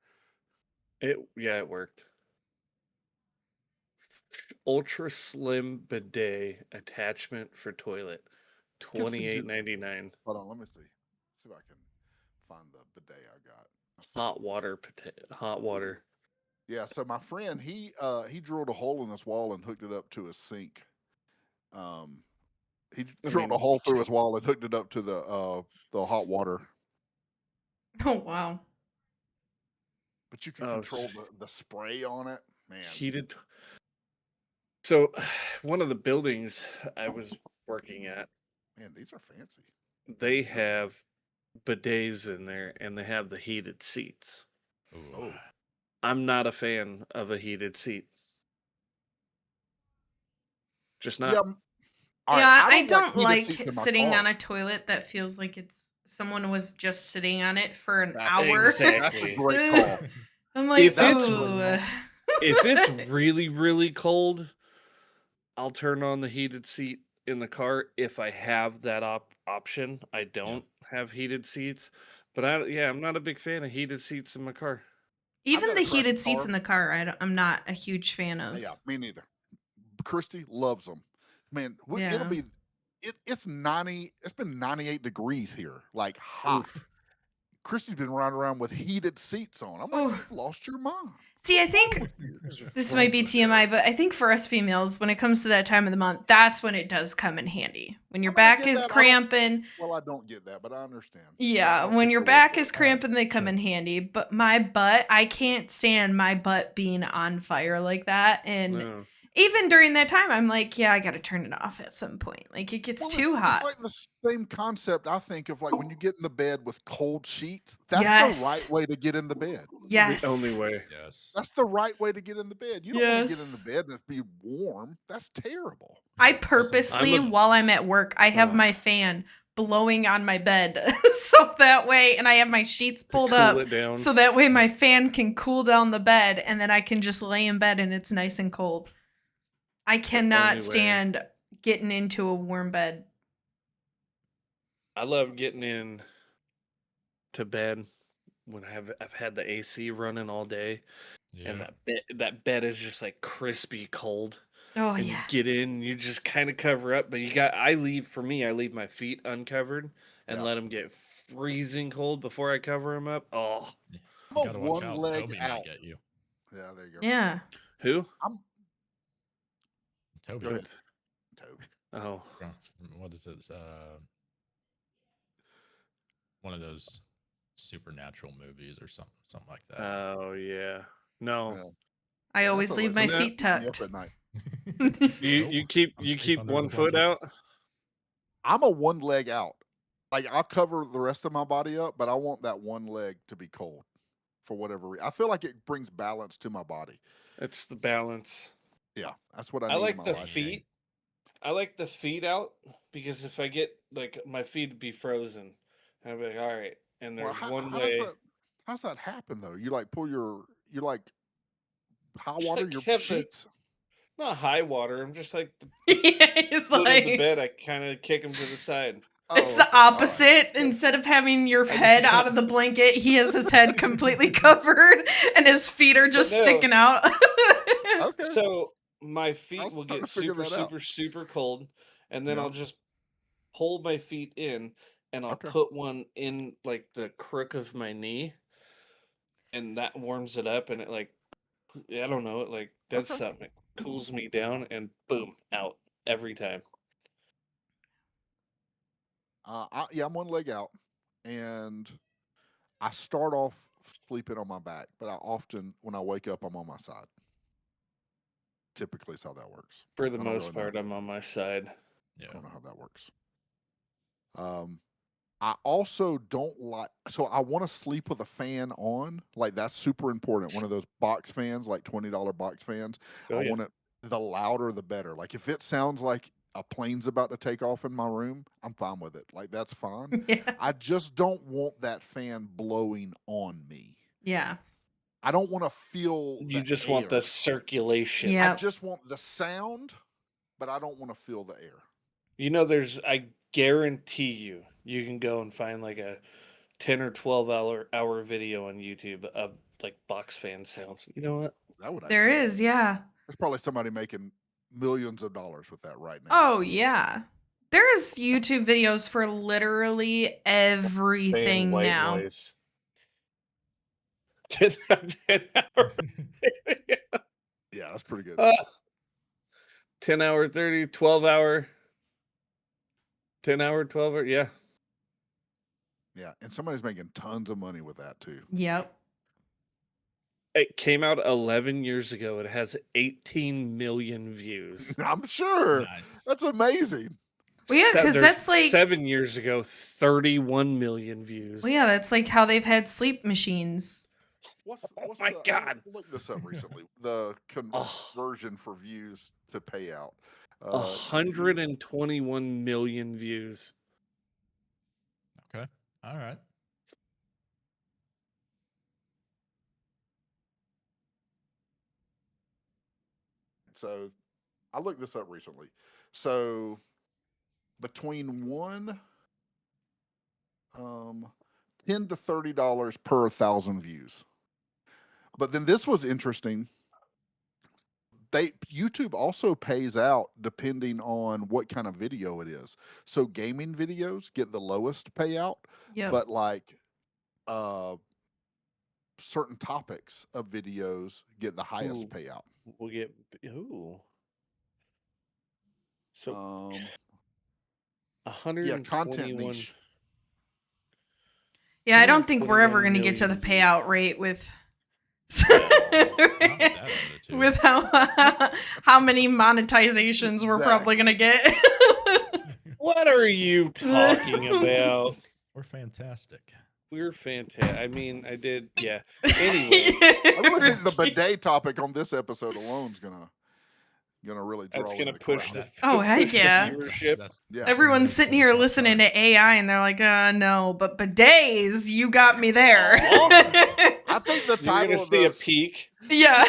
It worked. Ultra slim bidet attachment for toilet, $28.99. Hold on, let me see. See if I can find the bidet I got. Hot water. Yeah, so my friend he drilled a hole in this wall and hooked it up to his sink. He I drilled a mean, hole through his wall and hooked it up to the hot water. Oh wow. But you can Oh, control the spray on it, man. heated. So, one of the buildings I was working at, Man, these are fancy. they have bidets in there and they have the heated seats. Ooh. Oh, I'm not a fan of a heated seat. Just yeah. not. All right, Yeah, I I don't like don't heated like seats in my sitting on car. a toilet that feels like it's someone was just sitting on it for an That's hour. that's a Exactly. great call. I'm like, If That's it's a great ooh. call. if it's really really cold, I'll turn on the heated seat in the car if I have that option. I don't have heated seats, but I'm not a big fan of heated seats in my car. I've Even got the a crappy heated seats car. in the car, I'm not a huge fan of. Yeah, me neither. Christy loves them. Man, it'll Yeah. be it's 90. It's been 98 degrees here, like hot. Oof. Christy's been riding around with heated seats on. I'm like, Ooh. you've lost your mind. See, I What's wrong think with you? this might be TMI, but I think for us females, when it comes to that time of the month, that's when it does come in handy. When your I mean, I back get is that. cramping. Well, I don't get that, but I understand. Yeah, That's when just your the way it back goes. is cramping, they come in handy. But my butt, I can't stand my butt being on fire like that. And No. even during that time, I'm like, yeah, I got to turn it off at some point. Like it gets Well, too it's hot. like the same concept, I think, of like when you get in the bed with cold sheets. That's the right Yes. way to get in the bed. The only Yes. way. Yes. That's the right way to get in the bed. You don't want to get in the Yes. bed and it be warm. That's terrible. I Also, purposely, I'm a while I'm at work, I have Ugh. my fan blowing on my bed. So that way, and I have my sheets to pulled cool up. it down. So that way my fan can cool down the bed and then I can just lay in bed and it's nice and cold. I only cannot way. stand getting into a warm bed. I love getting in to bed when I've had the AC running all day, and yeah. that bed is just like crispy cold. Oh And you yeah. get in, you just kind of cover up, but I leave my feet uncovered and Yeah. let them get freezing cold before I cover them up. Oh, You I'm a gotta watch one out. leg Toby out. might get you. Yeah, there you go. Yeah. who? I'm Toby. go ahead, Toby. Oh, What is it? One of those supernatural movies or something like that. oh yeah. No, Yeah. I always That's leave my something feet that keeps me up tucked. at night. you keep I'm safe under one the foot blanket. out. I'm a one leg out. Like I'll cover the rest of my body up, but I want that one leg to be cold for whatever reason. I feel like it brings balance to my body. It's the balance. Yeah, that's what I I need in like my the life. feet. I like the feet out because if I get like my feet would be frozen, I'd be like, all right. And Well, there's one how does way. that happen though? You like you like hot Just water like your have the sheets? not high water. I'm just like the Yeah, it's foot of the like bed. I kind of kick them to the side. it's Oh, the okay, all right. opposite. Instead of having your I head just out of the blanket, he has his head completely covered and his feet are just no. sticking out. Okay, So my I feet was will trying get to figure super, that out. super, super cold, and then Yeah. I'll just hold my feet in, and I'll Okay. put one in like the crook of my knee, and that warms it up, and it like I don't know, it like does Okay. something. It cools me down, and boom, out every time. Yeah, I'm one leg out, and I start off sleeping on my back, but I often, when I wake up, I'm on my side. Typically, is how that works. For the I don't most really know. part, I'm on my side. I Yeah. don't know how that works. I also don't like, so I want to sleep with a fan on. Like that's super important. One of those box fans, like $20 box fans. Oh I yeah. want it, the louder the better. Like if it sounds like a plane's about to take off in my room, I'm fine with it. Like that's fine. Yeah. I just don't want that fan blowing on me. Yeah. I don't want to feel You the just air. want the circulation. Yeah. I just want the sound, but I don't want to feel the air. You know, I guarantee you can go and find like a 10 or 12 hour video on YouTube of like box fan sounds. You know what? That would There actually, is, yeah. there's probably somebody making millions of dollars with that right now. Oh, yeah. There's YouTube videos for literally Fan everything white now. noise. 10 hour Yeah, that's pretty good. 10 hour, 30, 12 hour, 10 hour, 12 hour. Yeah. Yeah, and somebody's making tons of money with that too. Yep. It came out 11 years ago. It has 18 million views. I'm sure. Nice. That's amazing. Well, yeah, because that's like 7 years ago, 31 million views. Well, yeah, that's like how they've had sleep machines. What's my the, God. I looked this up recently. The conversion for views to payout. 121 million views. Okay. All right. So I looked this up recently. So between $10 to $30 per 1,000 views. But then this was interesting. YouTube also pays out depending on what kind of video it is. So gaming videos get the lowest payout, but like certain topics of videos get the highest payout. We'll get so 121. Content niche. Yeah, I don't think we're ever going to get to the payout rate with with how many monetizations we're probably going to get. What are you talking about? We're fantastic. We're fantastic. I mean, I did, yeah. Anyway, I really think the bidet topic on this episode alone is gonna really draw. That's gonna the push crowd. the Oh, heck yeah. viewership. Yeah. Everyone's sitting here listening to AI and they're like, no, but bidets, you got me there. I think the You're title gonna of see a this, peak. Yeah.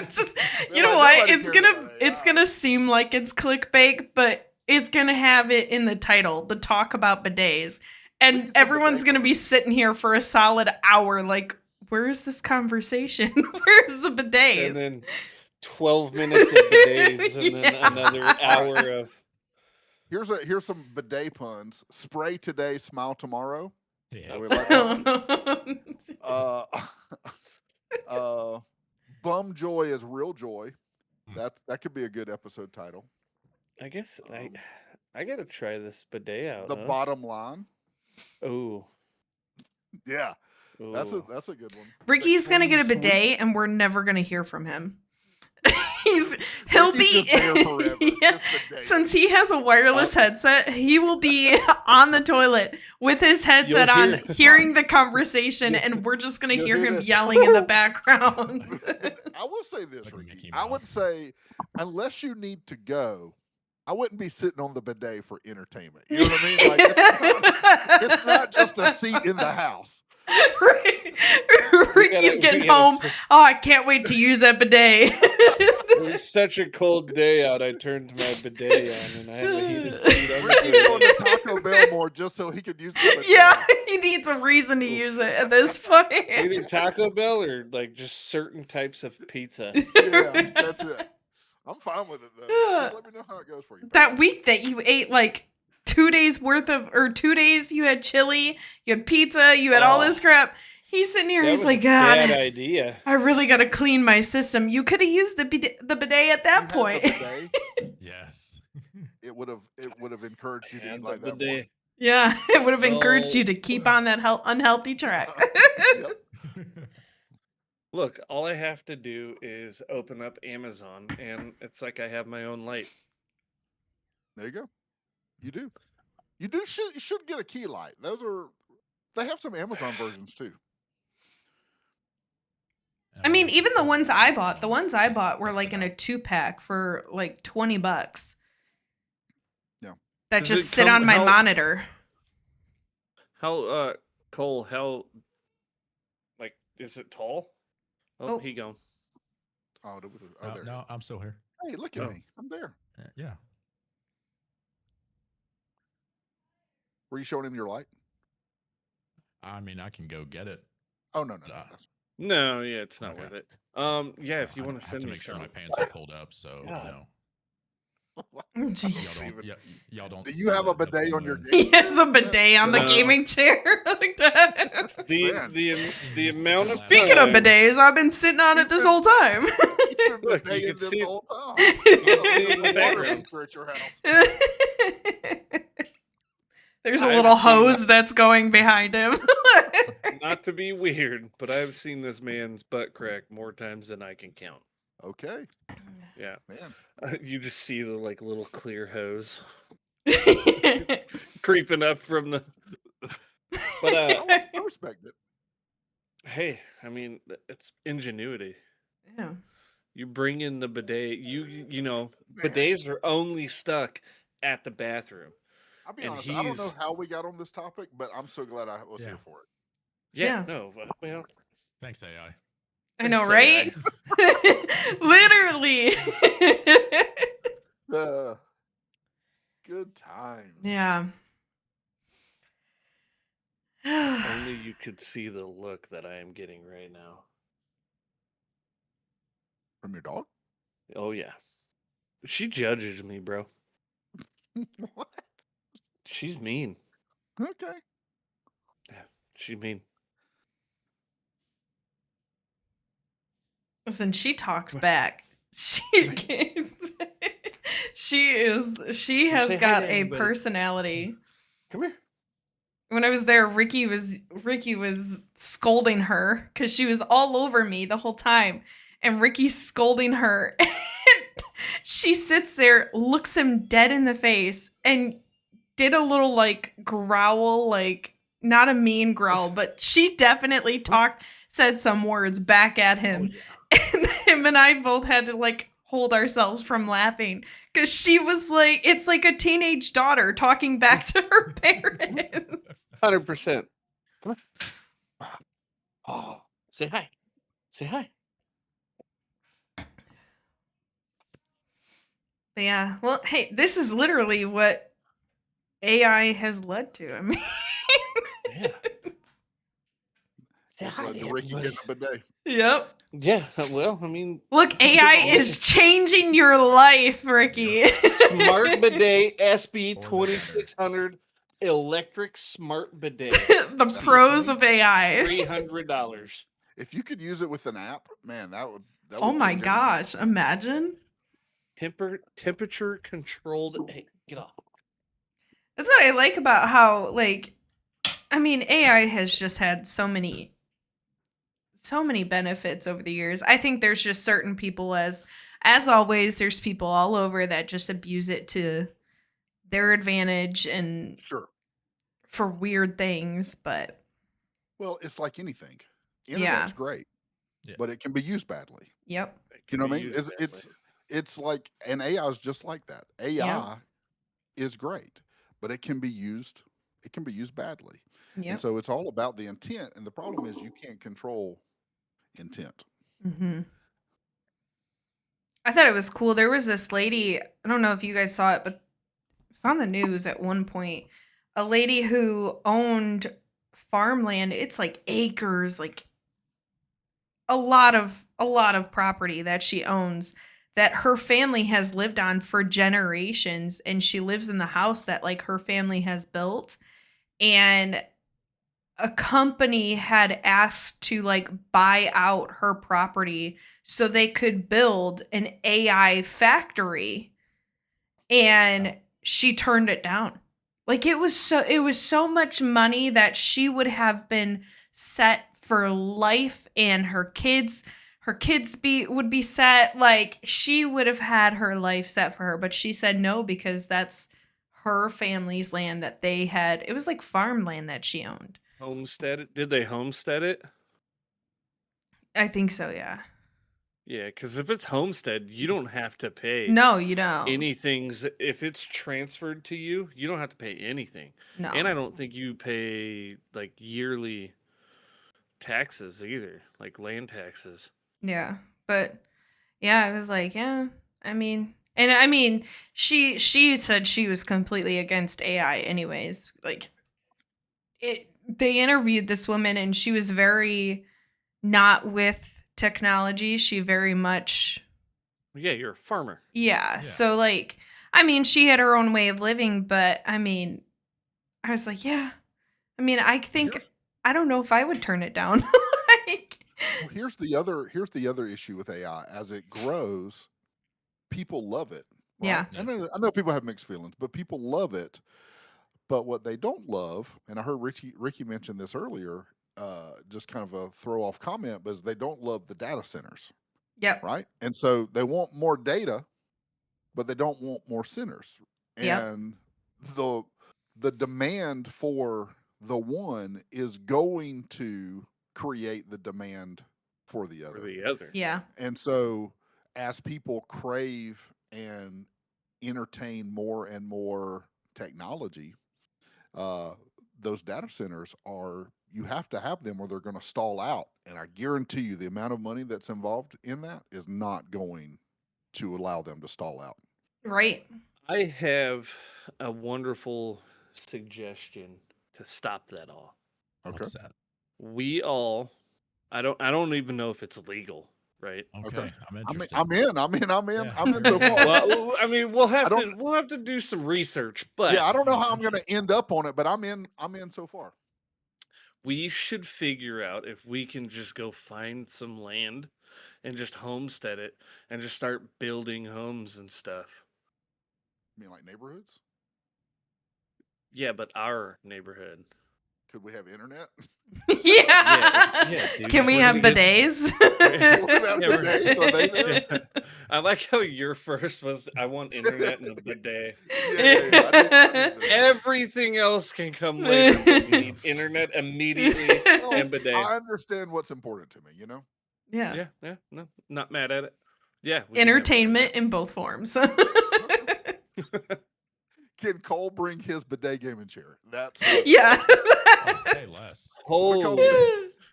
Just, you know like, what? nobody cares about It's AI. gonna seem like it's clickbait, but it's gonna have it in the title, the talk about bidets. And some everyone's bidet gonna be sitting here for a solid hour, like, where is this conversation? Where's the bidets? And then 12 minutes of bidets and then another hour of Here's some bidet puns. Spray today, smile tomorrow. Yeah. We like that one. Bum joy is real joy. That could be a good episode title. I guess I gotta try this bidet out. The bottom line. Oh, Yeah. That's a good one. Ricky's gonna get a clean bidet, and we're never gonna hear from him. He'll Ricky's be just there forever. yeah, Just bidet. since he has a wireless headset, he will be on the toilet with his headset You'll on, hear- hearing the conversation, and we're just gonna You'll hear hear him this. yelling in the background. I will say this, Like Ricky. Mickey I would Mouse. say, unless you need to go, I wouldn't be sitting on the bidet for entertainment. You know what I mean? Like, it's not just a seat in the house. Ricky's getting home. Oh, I can't wait to use that bidet. It was such a cold day out. I turned my bidet on and I have a heated seat on the Ricky's going toilet. to Taco Bell more just so he could use the bidet. Yeah, he needs a reason to use it at this point. Either Taco Bell or like just certain types of pizza. Yeah, that's it. I'm fine with it though. Just let me know how it goes for you. That week that you ate like 2 days worth of, or 2 days you had chili, you had pizza, you had all this crap. He's sitting here, That he's was like, a bad God, idea. I really got to clean my system. You could have used the bidet at that You had the point. bidet, Yes. it would have encouraged you to And eat the like that more. bidet. Yeah, it would have encouraged No. you to keep on that unhealthy track. Yep. Look, all I have to do is open up Amazon and it's like I have my own light. There you go. You do. You should get a key light. They have some Amazon versions too. I mean, even the ones I bought were like in a 2-pack for like $20. Yeah. That Does just it sit come- on my how- monitor. How Cole, how like is it tall? Oh. He gone. Oh, No, there. no, I'm still here. Hey, look at Oh. me. I'm there. Yeah. Were you showing him your light? I mean, I can go get it. Oh no. Uh, No, yeah, it's not Okay. worth it. Yeah, if you I want to have send to me make sure some. my pants are pulled up, so God. you know. Jeez. Y'all don't. Do you have a bidet on your game? He has a bidet on the No. gaming chair like that. The Man. the amount of Speaking of times- bidets, I've been sitting on it this whole time. He's been Look, been you paying can this see it. whole time. You can Oh, see it there's in a the water background. feature at your house. There's a I've little seen hose that's going behind him. Not to be weird, but I've seen this man's butt crack more times than I can count. Okay, Yeah, man. you just see the like little clear hose creeping up from the. But I respect it. hey, I mean it's ingenuity. Yeah. You bring in the bidet. You know Man, bidets are only stuck at the bathroom, I'll be and honest. I don't know he's how we got on this topic, but I'm so glad I was Yeah. here for it. yeah, Yeah. no well Thanks, AI. I know, thanks, right? Literally. Good times. Yeah. If only you could see the look that I am getting right now. From your dog? Oh yeah, she judges me, bro. What? She's mean. Okay. Yeah, she's mean. Listen, she talks back. She she has say hi got to a everybody. personality. Come here. When I was there, Ricky was scolding her because she was all over me the whole time, and Ricky's scolding her. She sits there, looks him dead in the face, and did a little like growl, like not a mean growl, but she definitely said some words back at him. And him and I both had to like hold ourselves from laughing because she was like, it's like a teenage daughter talking back to her parents. 100%. Come on. Oh, say hi. Say hi. But yeah, well, hey, this is literally what AI has led to. I mean, Yeah. Say It's hi like to the Ricky everybody. getting a bidet. yep. Yeah, well, I mean, Look, AI is changing your life, Ricky. smart bidet SB For the 2600 electric smart bidet. The pros of AI. $300. If you could use it with an app, man, that would Oh my change everything. gosh, imagine. Temperature controlled. Hey, get off. That's what I like about how, like, I mean, AI has just had so many benefits over the years. I think there's just certain people, as always, there's people all over that just abuse it to their advantage and Sure. for weird things, but Well, it's like anything. Yeah. Internet's great, Yeah. but it can be used badly. yep. You know what I mean? It's like, and AI is just like that. AI is great, but it can be used. It can be used badly. And Yep. so it's all about the intent. And the problem is you can't control intent. Mm-hmm. I thought it was cool. There was this lady, I don't know if you guys saw it, but it was on the news at one point. A lady who owned farmland. It's like acres, like a lot of property that she owns that her family has lived on for generations, and she lives in the house that like her family has built, and a company had asked to like buy out her property so they could build an AI factory, and she turned it down. Like it was so much money that she would have been set for life, and her kids would be set. Like she would have had her life set for her, but she said no because that's her family's land that they had. It was like farmland that she owned. Homestead it? Did they homestead it? I think so, yeah. Yeah, because if it's homestead, you don't have to pay No, you don't. anything. If it's transferred to you, you don't have to pay anything. No. And I don't think you pay like yearly taxes either, like land taxes. Yeah. But yeah, I was like, yeah, I mean, and I mean, she said she was completely against AI anyways. Like they interviewed this woman and she was very not with technology. She very much Yeah, you're a farmer. yeah. So like, I mean, she had her own way of living, but I mean, I was like, yeah. I mean, I think I don't know if I would turn it down. Like Well, here's the other issue with AI. As it grows, people love it. Right? Yeah. I know people have mixed feelings, but people love it. But what they don't love, and I heard Ricky mention this earlier, just kind of a throw off comment, was they don't love the data centers, Yep. right? And so they want more data, but they don't want more centers. Yep. And the demand for the one is going to create the demand for the For other. the other. Yeah. And so as people crave and entertain more and more technology, those data centers you have to have them or they're going to stall out. And I guarantee you the amount of money that's involved in that is not going to allow them to stall out. Right. I have a wonderful suggestion to stop that all. Okay. What's that? We all, I don't even know if it's legal, right? Okay, I'm interested. I'm in Yeah. so far. Well, I mean, we'll have I to do some research, but yeah, I don't know how I'm going to end up on it, but I'm in so far. we should figure out if we can just go find some land and just homestead it and just start building homes and stuff. I mean, like neighborhoods. Yeah, but our neighborhood. Could we have internet? Yeah. Yeah, dude. Can we We're have gonna get- bidets? Are they there? I like how your first was I want internet and a bidet. Yeah, I need this. Everything else can come later. But we need internet immediately Oh, and bidet. I understand what's important to me, you know? Yeah. Yeah, no, not mad at it. Yeah, we can have Entertainment in both forms. Can Cole bring his bidet gaming chair? That's what, Yeah. Oh, say less. Holy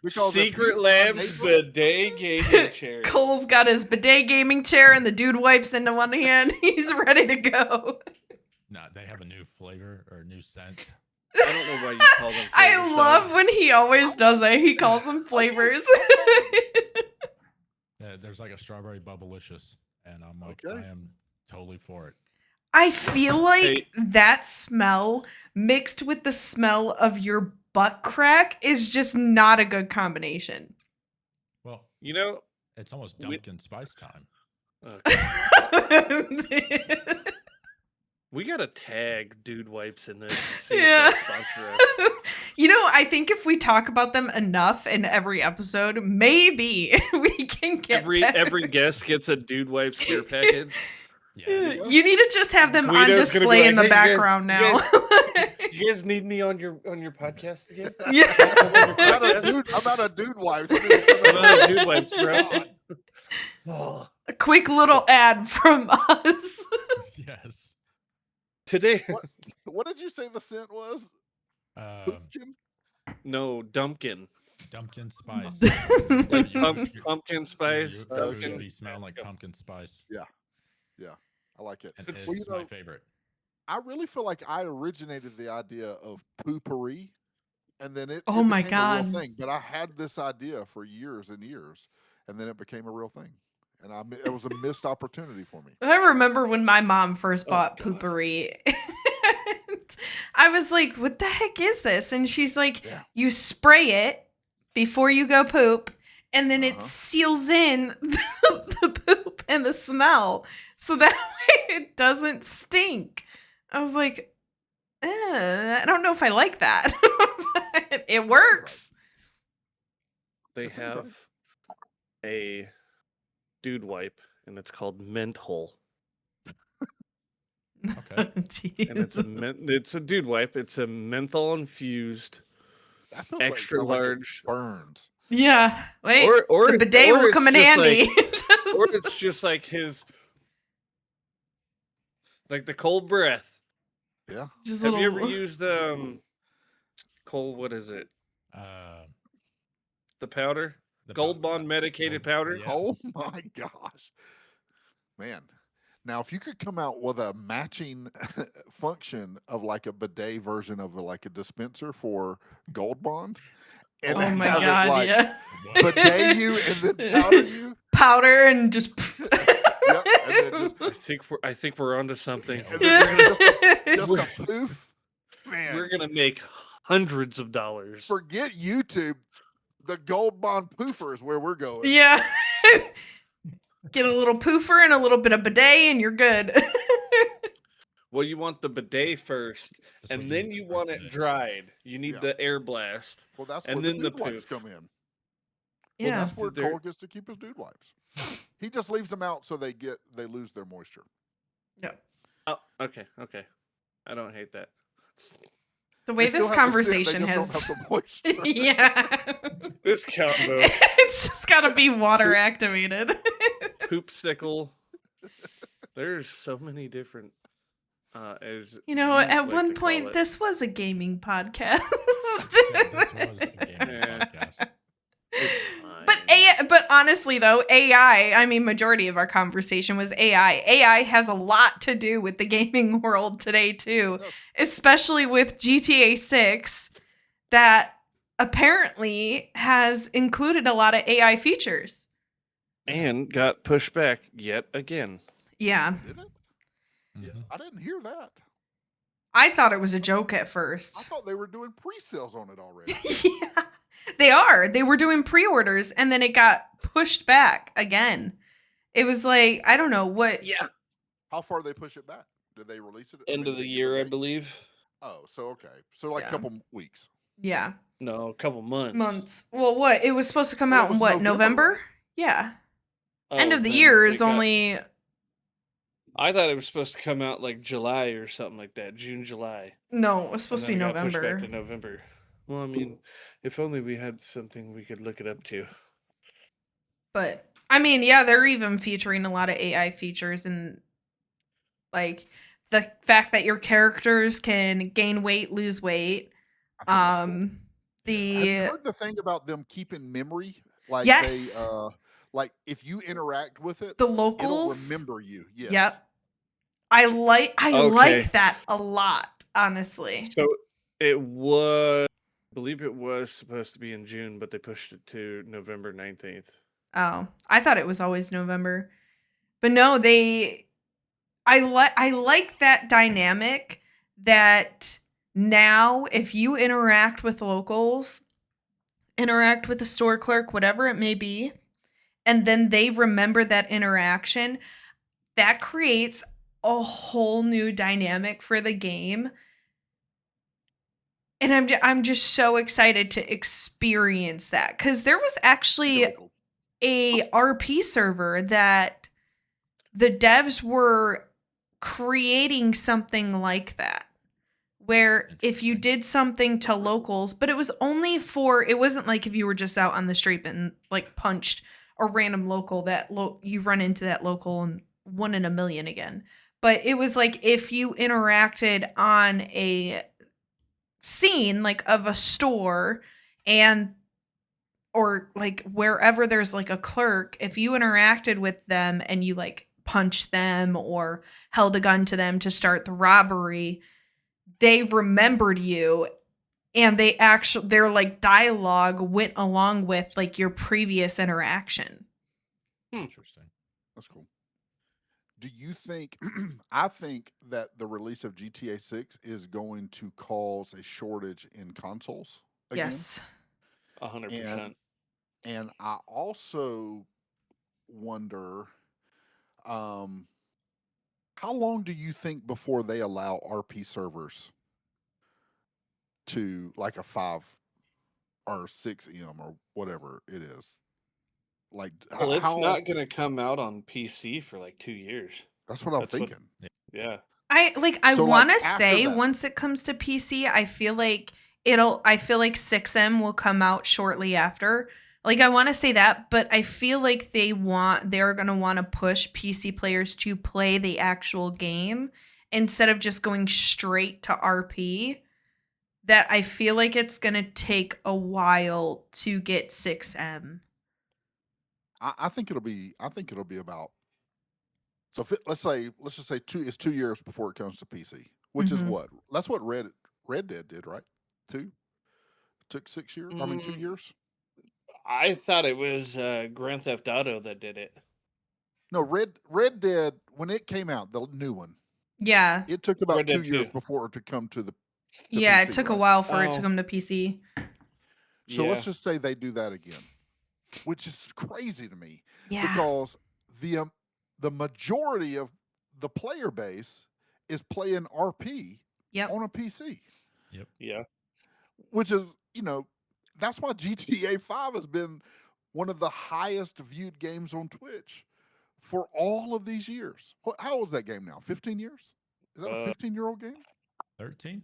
because if Secret he's Labs unable- bidet gaming chair. Cole's got his bidet gaming chair and the dude wipes into one hand. He's ready to go. No, they have a new flavor or a new scent. I don't know why you call them. I flavors, love Sean. when he always does it. He calls them flavors. There's like a strawberry bubblicious, and I'm like, Okay. I am totally for it. I feel like Hey. that smell mixed with the smell of your butt crack is just not a good combination. Well, You know, it's almost We- Dunkin' Spice time. we gotta tag Dude Wipes in this and see Yeah. if they'll sponsor us. You know, I think if we talk about them enough in every episode, maybe we can get them. Every guest gets a Dude Wipes care package. Yeah. You need to just have them on Guido's gonna be display like, in the "Hey, you guys- background you now. You guys need me on your podcast again? Yeah. I'm not a dude wife. I'm not a Dude Wipes, bro. Oh. A quick little ad from us. Yes. Today, What did you say the scent was? Pumpkin? no Dumpkin, Dunkin' Spice. like Your- pumpkin spice. Your food Dunkin'. would be smelling like pumpkin spice, I like it. and It's- it's Well, you my know- favorite. I really feel like I originated the idea of poopery, and then it Oh my became a real God. thing. But I had this idea for years and years, and then it became a real thing, and it was a missed opportunity for me. I remember when my mom first Oh, bought God. poopery. And I was like, what the heck is this? And she's like, Yeah. you spray it before you go poop, and then it Uh-huh. seals in the poop and the smell. So that way it doesn't stink. I was like, I don't know if I like that. But it works. They That seems right. have a Dude Wipe, and it's called Menthol, Okay. and it's a Dude Wipe. It's a menthol infused, That feels like extra sounds like it large, burns. Yeah. Wait. or the bidet or will it's come in just handy. like- or it's just like his, like the cold breath. Yeah. Just Have you ever little- used cold? What is it? The powder, The Gold pow- Bond medicated powder. Yeah. Oh my gosh, man! Now, if you could come out with a matching function of like a bidet version of like a dispenser for Gold Bond, and Oh then my have it, god, like, yeah. What? bidet you and then powder you, Powder and just yep, and then I think we're onto something. and then just We're- a poof, man. We're gonna make hundreds of dollars. Forget YouTube. The gold bond poofer is where we're going. Yeah. Get a little poofer and a little bit of bidet, and you're good. Well, you want the bidet first, That's what and he then needs you to want start it today. dried. You need Yeah. the air blast. Well, that's And where the then the dude wipes poof. come in. Yeah. Well, that's where They're- Cole gets to keep his dude wipes. He just leaves them out so they lose their moisture. Yep. Oh, okay. I don't hate that. The way They still this have the scent, conversation they has. just don't have the moisture. Yeah. This combo, It's just got to be water activated. poopsicle. There's so many different. As You know, you at like one to call point, it. this was a gaming podcast. Yeah, this was a gaming Yeah. podcast. It's fine. But honestly, though, AI, I mean, majority of our conversation was AI. AI has a lot to do with the gaming world today, too, especially with GTA 6 that apparently has included a lot of AI features. And got pushed back yet again. Yeah. Did it? Mhm. I didn't hear that. I thought it was a joke at I first. thought they were doing pre-sales on it already. Yeah. They are. They were doing pre-orders and then it got pushed back again. It was like, I don't know what. Yeah. How far did they push it back? Did they release it? End of did the they give year, a I date? believe. Oh, so okay. So like Yeah. a couple weeks. Yeah. No, a couple months. Months. Well, what? It was supposed to come Well, it out in was what? November, November? right? Yeah. Oh, End of the then year it is got- only. I thought it was supposed to come out like July or something like that. June, July. No, it was supposed to be And then it got pushed November. back to November. Well, I mean, if only we had something we could look it up to. But I mean, yeah, they're even featuring a lot of AI features and like the fact that your characters can gain weight, lose weight. I think that's cool. Have The you heard the thing about them keeping memory? Like Yes. they like if you interact with it, the it'll locals. remember you. Yes. Yep. I like Okay. that a lot, honestly. So it was, I believe it was supposed to be in June, but they pushed it to November 19th. Oh, I thought it was always November. But no, I like that dynamic that now if you interact with locals, interact with a store clerk, whatever it may be, and then they remember that interaction, that creates a whole new dynamic for the game. And I'm just so excited to experience that cuz there was actually Really cool. a RP server that the devs were creating something like that where if you Interesting. did something to locals, but it was only for, it wasn't like if you were just out on the street and like punched a random local that you run into that local and 1 in a million again. But it was like if you interacted on a scene like of a store and or like wherever there's like a clerk, if you interacted with them and you like punched them or held a gun to them to start the robbery, they remembered you and their like dialogue went along with like your previous interaction. Interesting. That's cool. Do you think I think that the release of GTA 6 is going to cause a shortage in consoles again? Yes. 100%. And I also wonder how long do you think before they allow RP servers to like a 5 or 6M or whatever it is? Like Well, it's how not going to come out on PC for like 2 years. that's what I'm that's what- thinking. Yeah. I So, like, want to after say that- once it comes to PC, I feel like 6M will come out shortly after. Like I want to say that, but I feel like they're going to want to push PC players to play the actual game instead of just going straight to RP. That I feel like it's going to take a while to get 6M. I think it'll be about so if let's just say it's 2 years before it comes to PC, which is Mhm. what that's what Red Dead did, right? 2 took 6 years. I mean 2 Mm. years. I thought it was Grand Theft Auto that did it. No, Red Dead when it came out, the new one, Yeah. it took about Red 2 Dead years 2. before it to come to the Yeah, PC, it took a right? while for it to Oh. come to PC. So let's Yeah. just say they do that again, which is crazy to me Yeah. because the majority of the player base is playing RP Yep. on a PC, Yep. Yeah. which is, that's why GTA 5 has been one of the highest viewed games on Twitch for all of these years. How old is that game now? 15 years? Is that a 15-year-old game? 13.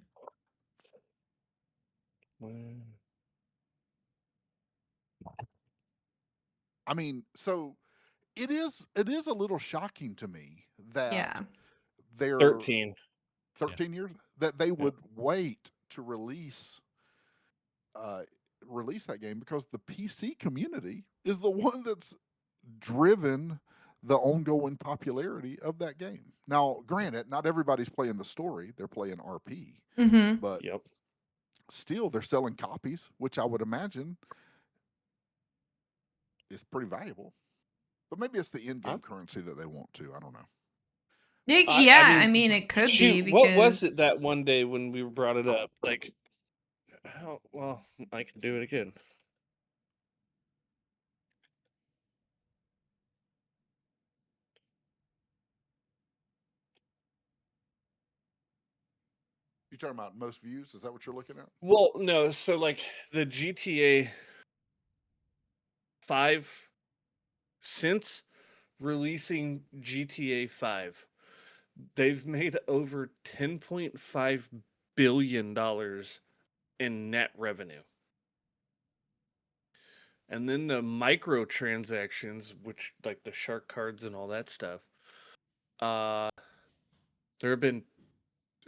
I mean, so it is a little shocking to me that Yeah. they're 13. 13 years that they Yeah. would wait to release that game because the PC community is the one that's driven the ongoing popularity of that game. Now, granted, not everybody's playing the story; they're playing RP, Mm-hmm. but Yep. still, they're selling copies, which I would imagine is pretty valuable. But maybe it's the in-game currency that they want to. I don't know. Yeah, I mean, it could be shoot, what was it because that one day when we brought it up? Like, well, I can do it again. You talking about most views? Is that what you're looking at? Well, no. So, like, the GTA 5, since releasing GTA 5, they've made over $10.5 billion in net revenue. And then the microtransactions, which like the shark cards and all that stuff, there have been,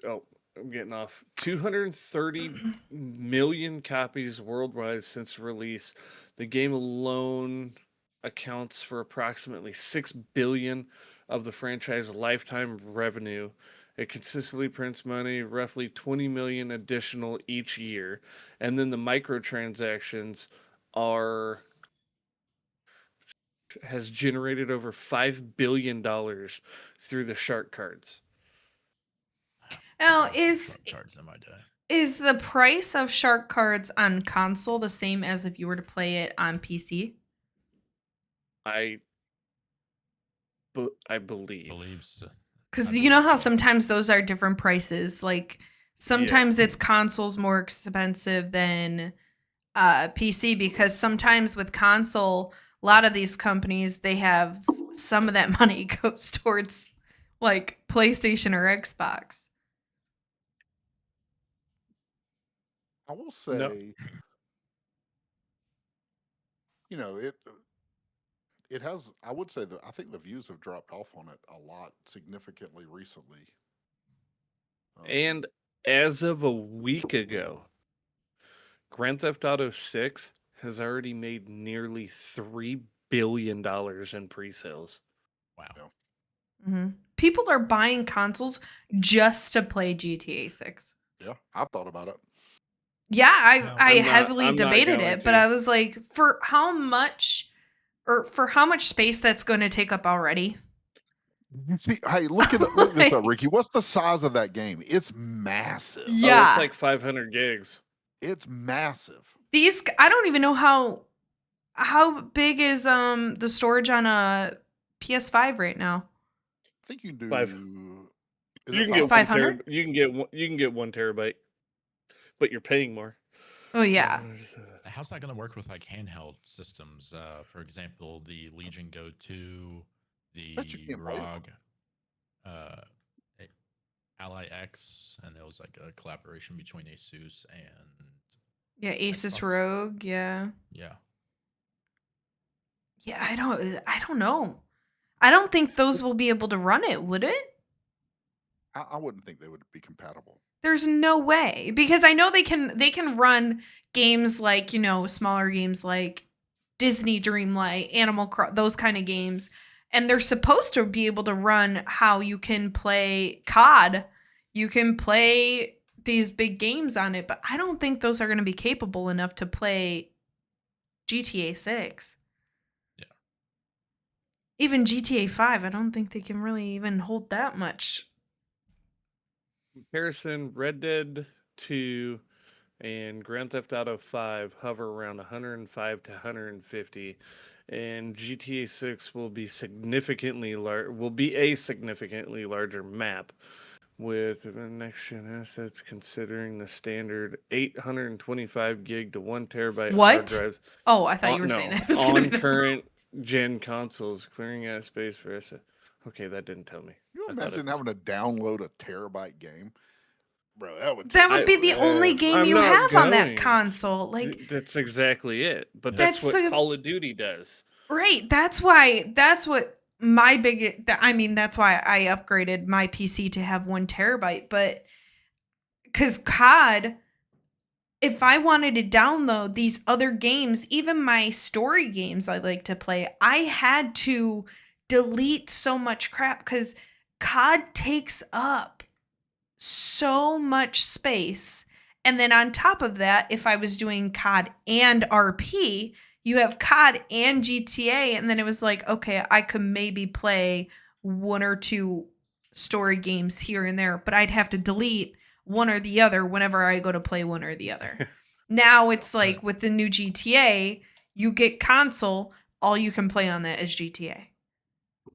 I'm getting off, 230 million copies worldwide since release. The game alone accounts for approximately 6 billion of the franchise lifetime revenue. It consistently prints money, roughly 20 million additional each year. And then the microtransactions has generated over $5 billion through the shark cards. now Shark cards in my day. is the price of shark cards on console the same as if you were to play it on PC? I believe. Believes. Because I you know believe how so. sometimes those are different prices. Like sometimes it's consoles more expensive than PC because sometimes with console, a lot of these companies they have some of that money goes towards like PlayStation or Xbox. I will No. say, it has. I would say that I think the views have dropped off on it a lot significantly recently. And as of a week ago, Grand Theft Auto 6 has already made nearly $3 billion in pre-sales. Wow. Mm-hmm. People are buying consoles just to play GTA 6. Yeah, I've thought about it. Yeah, Well, I I'm not- heavily I'm not debated going it, but to. I was like, for how much space that's going to take up already? You see, hey, look this up, Ricky. What's the size of that game? It's massive. Yeah. Oh, it's like 500 gigs. It's massive. I don't even know how big is the storage on a PS5 right now. I think you can do. Five. Is You it can get 500? You can get 1 terabyte, but you're paying more. Oh yeah. How's that going to work with like handheld systems? For example, the Legion Go 2, Bet you the can't play them. ROG Ally X, and it was like a collaboration between Asus and Yeah, Asus Xbox. Rogue, yeah. Yeah. Yeah, I don't know. I don't think those will be able to run it, would it? I wouldn't think they would be compatible. There's no way because I know they can run games like, smaller games like Disney Dreamlight, those kind of games, and they're supposed to be able to run how you can play COD. You can play these big games on it, but I don't think those are going to be capable enough to play GTA 6. Yeah. Even GTA 5, I don't think they can really even hold that much. Comparison: Red Dead 2 and Grand Theft Auto 5 hover around 105 to 150, and GTA 6 will be a significantly larger map with the next gen assets considering the standard 825 gig to 1 terabyte hard What? drives. Oh, I thought you were saying No, it was gonna on be that. current gen consoles, clearing out space for us. Okay, that didn't tell me. Can you I thought it imagine was- having to download a terabyte game? Bro, that would That take would be the only forever. game I'm you not have on that going. console. Like, That's exactly it. But Yeah. that's That's what the- Call of Duty does. right. That's what my big, I mean, that's why I upgraded my PC to have 1 terabyte. But because COD, if I wanted to download these other games, even my story games I like to play, I had to delete so much crap because COD takes up so much space. And then on top of that, if I was doing COD and RP, you have COD and GTA. And then it was like, okay, I could maybe play 1 or 2 story games here and there, but I'd have to delete one or the other whenever I go to play one or the other. Now it's like with the new GTA, you get console, all you can play on that is GTA.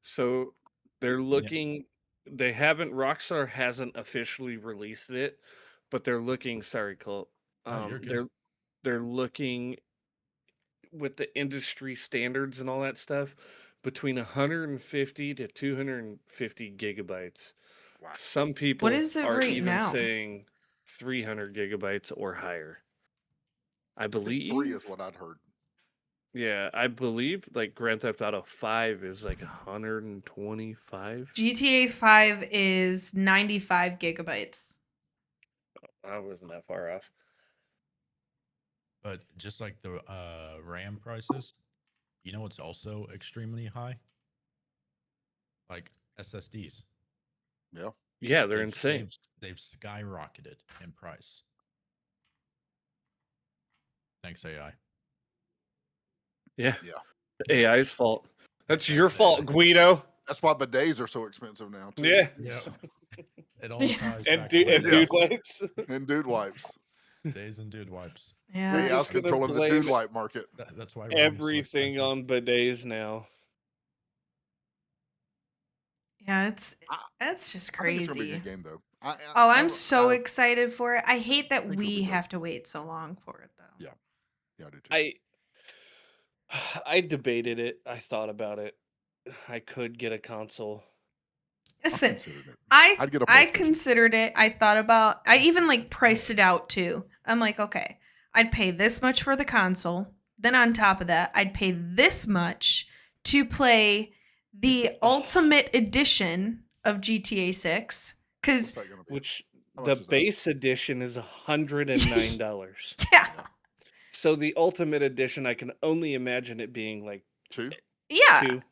So they're looking. They haven't. Rockstar hasn't officially released it, but they're looking. Sorry, Colt. You're good. They're looking with the industry standards and all that stuff between 150 to 250 gigabytes. Wow. Some people is it are right even now? saying 300 gigabytes or higher. I I think believe 3 is what I'd heard. Yeah, I believe like Grand Theft Auto 5 is like 125. GTA 5 is 95 gigabytes. I wasn't that far off. But just like the RAM prices, you know what's also extremely high? Like SSDs. Yeah. Yeah, they're They've- insane. They've skyrocketed in price. Thanks, AI. Yeah. Yeah. AI's fault. That's Thanks, your AI. fault, Guido. That's why bidets are so expensive now too. Yeah. Yeah. It all Yeah. ties And, back dude, to and Yeah. dude wipes. And dude wipes. days and dude wipes. Yeah. We're AI is just gonna controlling the blame dude wipe market. That's why RAM's so everything expensive. on bidets now. Yeah, it's I- just I think it's gonna be a crazy. good game though. Oh, I'm so excited for it. I hate that think it'll be we good. have to wait so long for it though. Yeah. Yeah, I do too. I debated it. I thought about it. I could get a console. I Listen, considered it. I I'd get a I PlayStation. considered it. I thought about. I even like priced it out too. I'm like, okay, I'd pay this much for the console. Then on top of that, I'd pay this much to play the Ultimate Edition of GTA 6. What's Because that gonna be? Which How the much is that? base edition is $109. yeah, So the ultimate edition, I can only imagine it being like 2? yeah, two.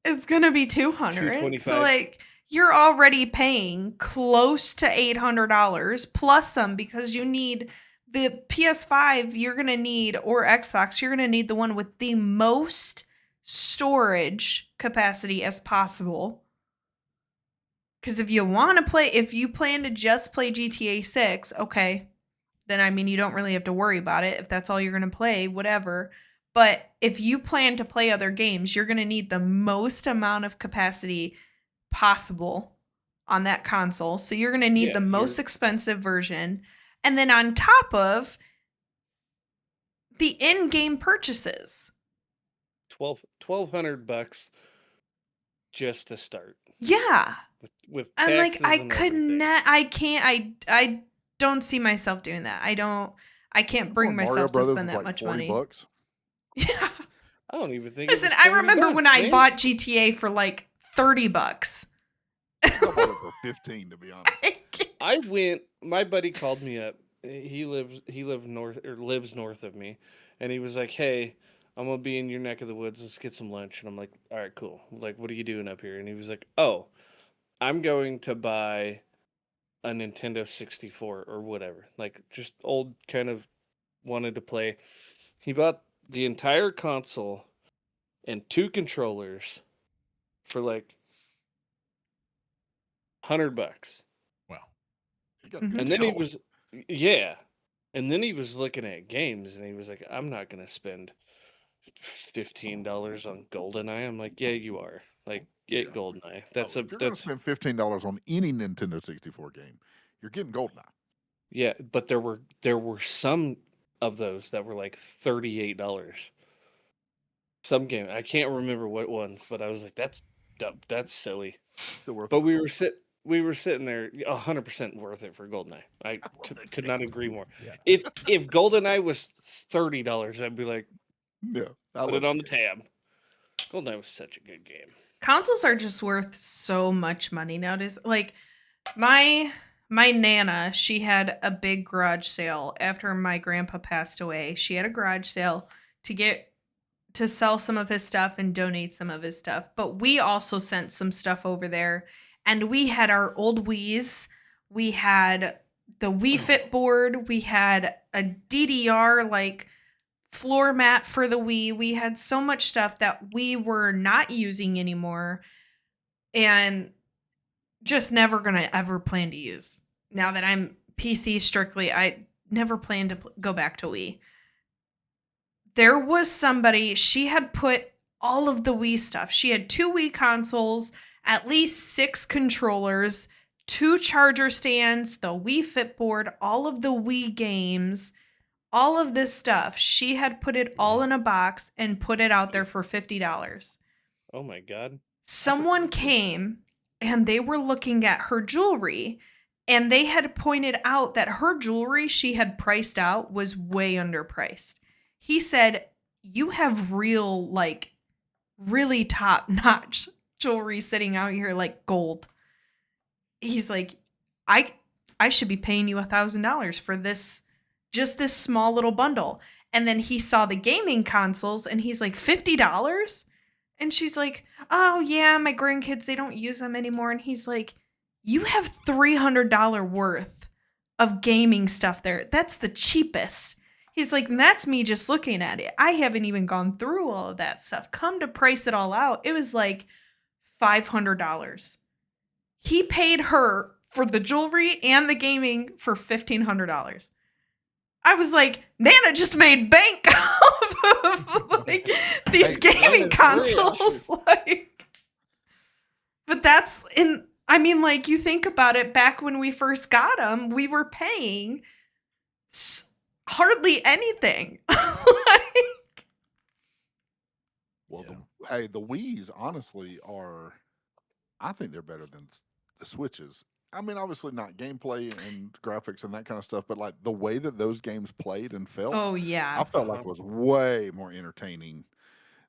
it's gonna be 200. So 225. like you're already paying close to $800 plus some because you need the PS5 you're going to need or Xbox you're going to need the one with the most storage capacity as possible. Cuz if you plan to just play GTA 6, okay, then I mean you don't really have to worry about it if that's all you're going to play, whatever. But if you plan to play other games, you're going to need the most amount of capacity possible on that console. So you're going to need Yeah, the most expensive version. And then on top of the in-game purchases. $1,200 just to start. Yeah. With I'm like, taxes I and could everything. not, I don't see myself doing that. I can't bring Or Mario myself to Brothers spend was that like much 40 money. bucks. Yeah. I don't even think. Listen, it was I 40 remember when bucks, I man. bought GTA for like $30. I bought it for 15 to be honest. I went. My buddy called me up. He lives north of me, and he was like, "Hey, I'm gonna be in your neck of the woods. Let's get some lunch." And I'm like, "All right, cool. Like, what are you doing up here?" And he was like, "Oh, I'm going to buy a Nintendo 64 or whatever. Like, just old kind of wanted to play." He bought the entire console and 2 controllers for like $100. Wow. You got a good And then he deal. was, yeah. And then he was looking at games, and he was like, "I'm not gonna spend $15 on GoldenEye." I'm like, "Yeah, you are. Like, get GoldenEye. If you're going to spend $15 on any Nintendo 64 game, you're getting GoldenEye. Yeah, but there were some of those that were like $38. Some game, I can't remember what ones, but I was like, "That's dumb. That's silly." Still worth But it. we were sitting there, 100% worth it for GoldenEye. I could not agree more. Yeah. If GoldenEye was $30, I'd be like, Yeah, put it on the tab. GoldenEye was such a good game. Consoles are just worth so much money nowadays. Like my nana, she had a big garage sale after my grandpa passed away. She had a garage sale to sell some of his stuff and donate some of his stuff. But we also sent some stuff over there, and we had our old Wiis. We had the Wii Fit board. We had a DDR like floor mat for the Wii. We had so much stuff that we were not using anymore and just never going to ever plan to use. Now that I'm PC strictly, I never plan to go back to Wii. There was somebody, she had put all of the Wii stuff. She had 2 Wii consoles, at least 6 controllers, 2 charger stands, the Wii Fit board, all of the Wii games, all of this stuff. She had put it all in a box and put it out there for $50. Oh my God. Someone came and they were looking at her jewelry, and they had pointed out that her jewelry she had priced out was way underpriced. He said, "You have real, like, really top-notch jewelry sitting out here like gold." He's like, I should be paying you $1,000 for this, just this small little bundle. And then he saw the gaming consoles, and he's like, $50? And she's like, "Oh yeah, my grandkids, they don't use them anymore." And he's like, "You have $300 worth of gaming stuff there. That's the cheapest." He's like, "And that's me just looking at it. I haven't even gone through all of that stuff. Come to price it all out, it was like $500. He paid her for the jewelry and the gaming for $1,500. I was like, Nana just made bank off of like these gaming consoles. Like, but that's in. I mean, like, you think about it. Back when we first got them, we were paying hardly anything. Like, well, the Wii's honestly are. I think they're better than the Switches. I mean, obviously not gameplay and graphics and that kind of stuff, but like the way that those games played and felt. oh yeah, I felt like it was way more entertaining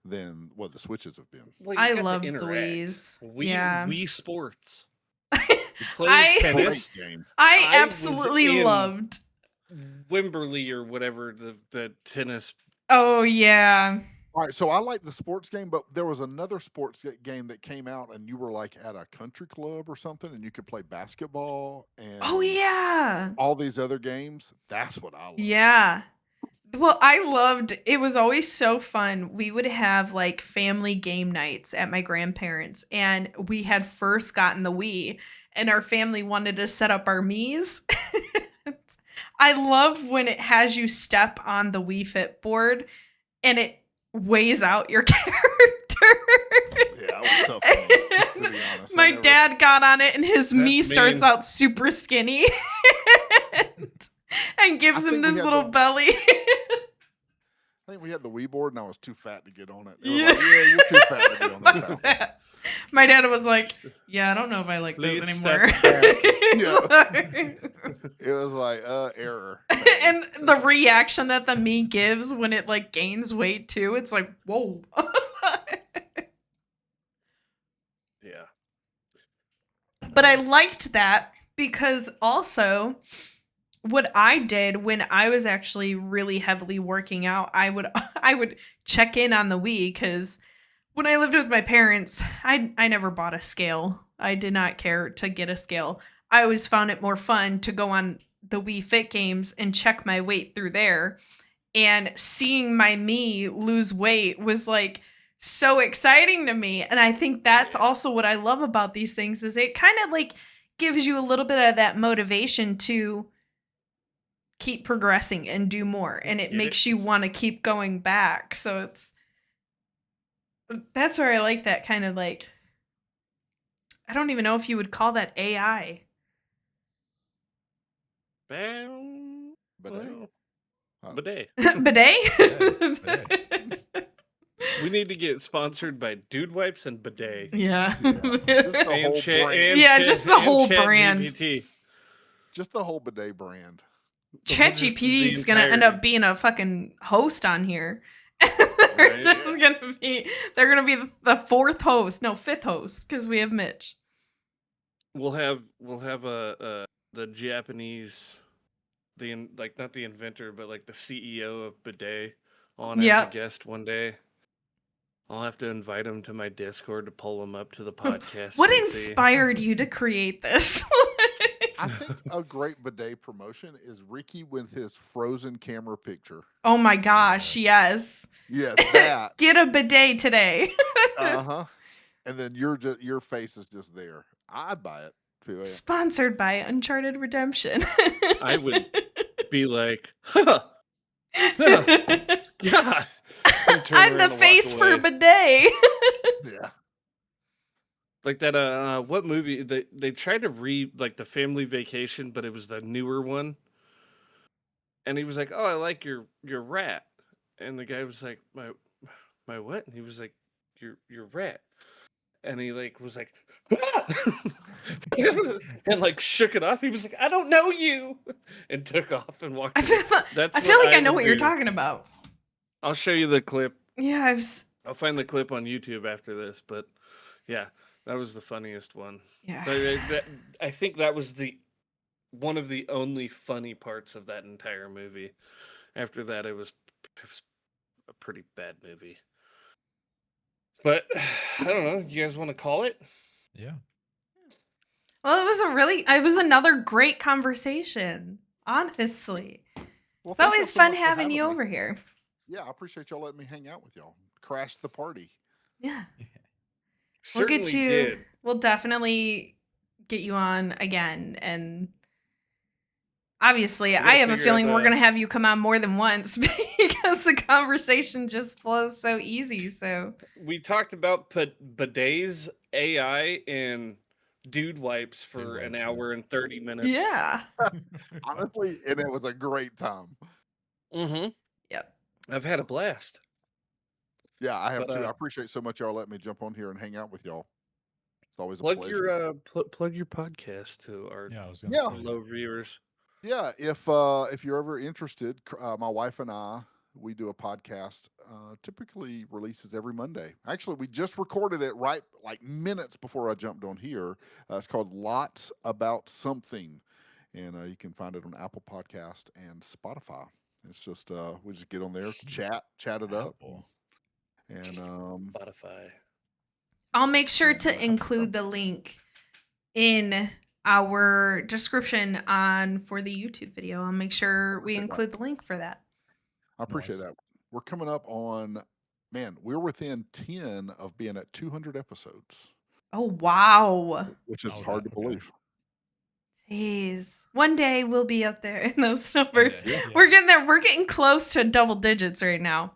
than what the Switches have been. Well, I you got to love the interact. Wii's. Wii, Yeah. Wii Sports. I Played tennis. Great game. I was absolutely in- loved. Wimberley or whatever the tennis. Oh yeah. All right, so I like the sports game, but there was another sports game that came out, and you were like at a country club or something, and you could play basketball and Oh yeah. all these other games. That's what I love. Yeah. Well, I loved it. Was always so fun. We would have like family game nights at my grandparents', and we had first gotten the Wii, and our family wanted to set up our Miis. I love when it has you step on the Wii Fit board and it weighs out your character. Yeah, that was tough for me, to be honest. My dad got on it, and his Mii That's starts mean. out super skinny and gives I him think we this had little the- belly. I think we had the Wii board, and I was too fat to get on it. They Yeah. were like, yeah, you're too fat to be on that path. My dad was like, "Yeah, I don't know if I like Please those step anymore." It was like, error. And the reaction that the Mii gives when it like gains weight too, it's like, whoa. Yeah. But I liked that because also what I did when I was actually really heavily working out, I would check in on the Wii, because when I lived with my parents, I never bought a scale. I did not care to get a scale. I always found it more fun to go on the Wii Fit games and check my weight through there. And seeing my Mii lose weight was like so exciting to me. And I think that's also what I love about these things, is it kind of like gives you a little bit of that motivation to keep progressing and do more, and it makes you want to keep going back. So that's where I like that kind of like, I don't even know if you would call that AI. Bidet. Bidet? We need to get sponsored by Dude Wipes and Bidet. Yeah. Just the whole brand. GPT. Just the whole bidet brand. ChatGPT is going to end up being a fucking host on here. They're going to be the fourth host. No, fifth host, because we have Mitch. We'll have the Japanese, not the inventor, but like the CEO of Bidet on as a guest one day. I'll have to invite him to my Discord to pull him up to the podcast. What inspired you to create this? I think a great bidet promotion is Ricky with his frozen camera picture. Oh my gosh, yes. Yes, that. Get a bidet today. Uh-huh. And then your face is just there. I'd buy it too. Yeah. Sponsored by Uncharted Redemption. I would be like, huh. God. I'm the face for bidet. Yeah. Like that what movie they tried to like the Family Vacation, but it was the newer one. And he was like, "Oh, I like your rat." And the guy was like, "My what?" And he was like, your rat." And he like was like and like shook it off. He was like, "I don't know you," and took off and walked. I feel like I know what you're talking about. I'll show you the clip. Yeah, I'll find the clip on YouTube after this, but yeah, that was the funniest one. Yeah. I think that was one of the only funny parts of that entire movie. After that, it was a pretty bad movie. But I don't know. You guys want to call it? Yeah. Well, it was another great conversation. Honestly, Well, it's always fun having you over here. Yeah, I appreciate y'all letting me hang out with y'all. Crash the party. Yeah. We'll get you. Did. We'll definitely get you on again. And obviously, I have a feeling we're going to have you come on more than once because the conversation just flows so easy. So we talked about bidets, AI, and Dude Wipes for an hour and 30 minutes. Yeah. Honestly, and it was a great time. Mm-hmm. Yep. I've had a blast. Yeah, I have too. I appreciate so much y'all letting me jump on here and hang out with y'all. It's always a pleasure. Plug your podcast to our low viewers. Yeah, if you're ever interested, my wife and I, we do a podcast. Typically releases every Monday. Actually, we just recorded it right like minutes before I jumped on here. It's called Lotz About Something, and you can find it on Apple Podcast and Spotify. It's just we just get on there, chat it up, and Spotify. I'll make sure to include the link in our description for the YouTube video. I'll make sure we include the link for that. I appreciate that. We're coming up on, we're within 10 of being at 200 episodes. Oh, wow. Which is hard to believe. Jeez. One day we'll be up there in those numbers. Yeah. We're getting there. We're getting close to double digits right now.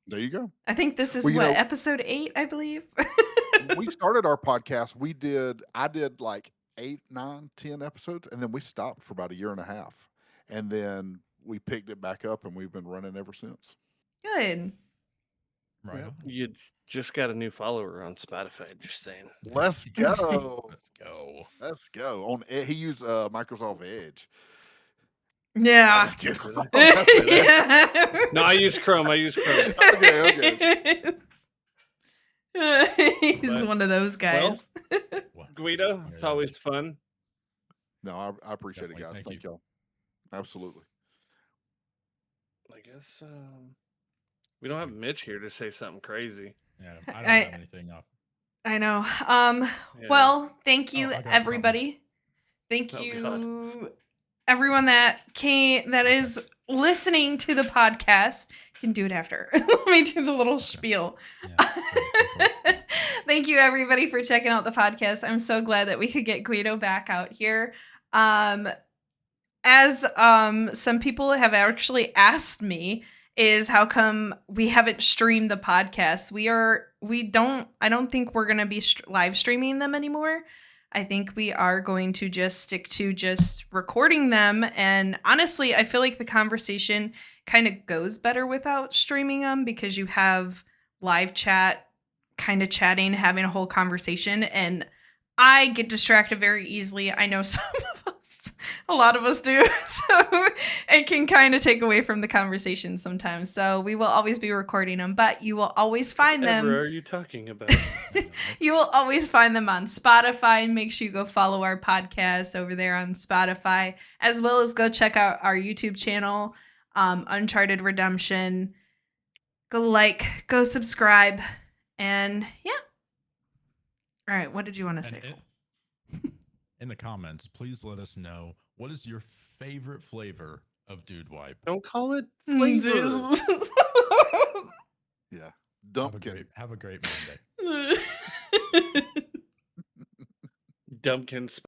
There you go. I think this is episode 8, I believe. We started our podcast. I did like 8, 9, 10 episodes, and then we stopped for about a year and a half. And then we picked it back up, and we've been running ever since. Good. Right. Well, you just got a new follower on Spotify, just saying. Let's go. Let's go. He used Microsoft Edge. Yeah. No, I use Chrome. Okay. He's one of those guys. Well, Guido, it's always fun. No, I appreciate it, guys. Thank y'all. Absolutely. I guess we don't have Mitch here to say something crazy. Yeah, I don't have anything up. I know. Well, thank you, everybody. Thank you, everyone that is listening to the podcast. You can do it after. Let me do the little spiel. Yeah. Thank you, everybody, for checking out the podcast. I'm so glad that we could get Guido back out here. as some people have actually asked me, is how come we haven't streamed the podcast. I don't think we're going to be live streaming them anymore. I think we are going to just stick to just recording them. And honestly, I feel like the conversation kind of goes better without streaming them, because you have live chat, kind of chatting, having a whole conversation. And I get distracted very easily. I know some of us, a lot of us do. So it can kind of take away from the conversation sometimes. So we will always be recording them, but you will always find them. Whatever are you talking about? You will always find them on Spotify. And make sure you go follow our podcast over there on Spotify, as well as go check out our YouTube channel, Uncharted Redemption. Go like, go subscribe, and yeah. All right, what did you want to say? In the comments, please let us know, what is your favorite flavor of Dude Wipe? Don't call it flavor. Yeah. Dumpkin. Have a great Monday. Dumpkin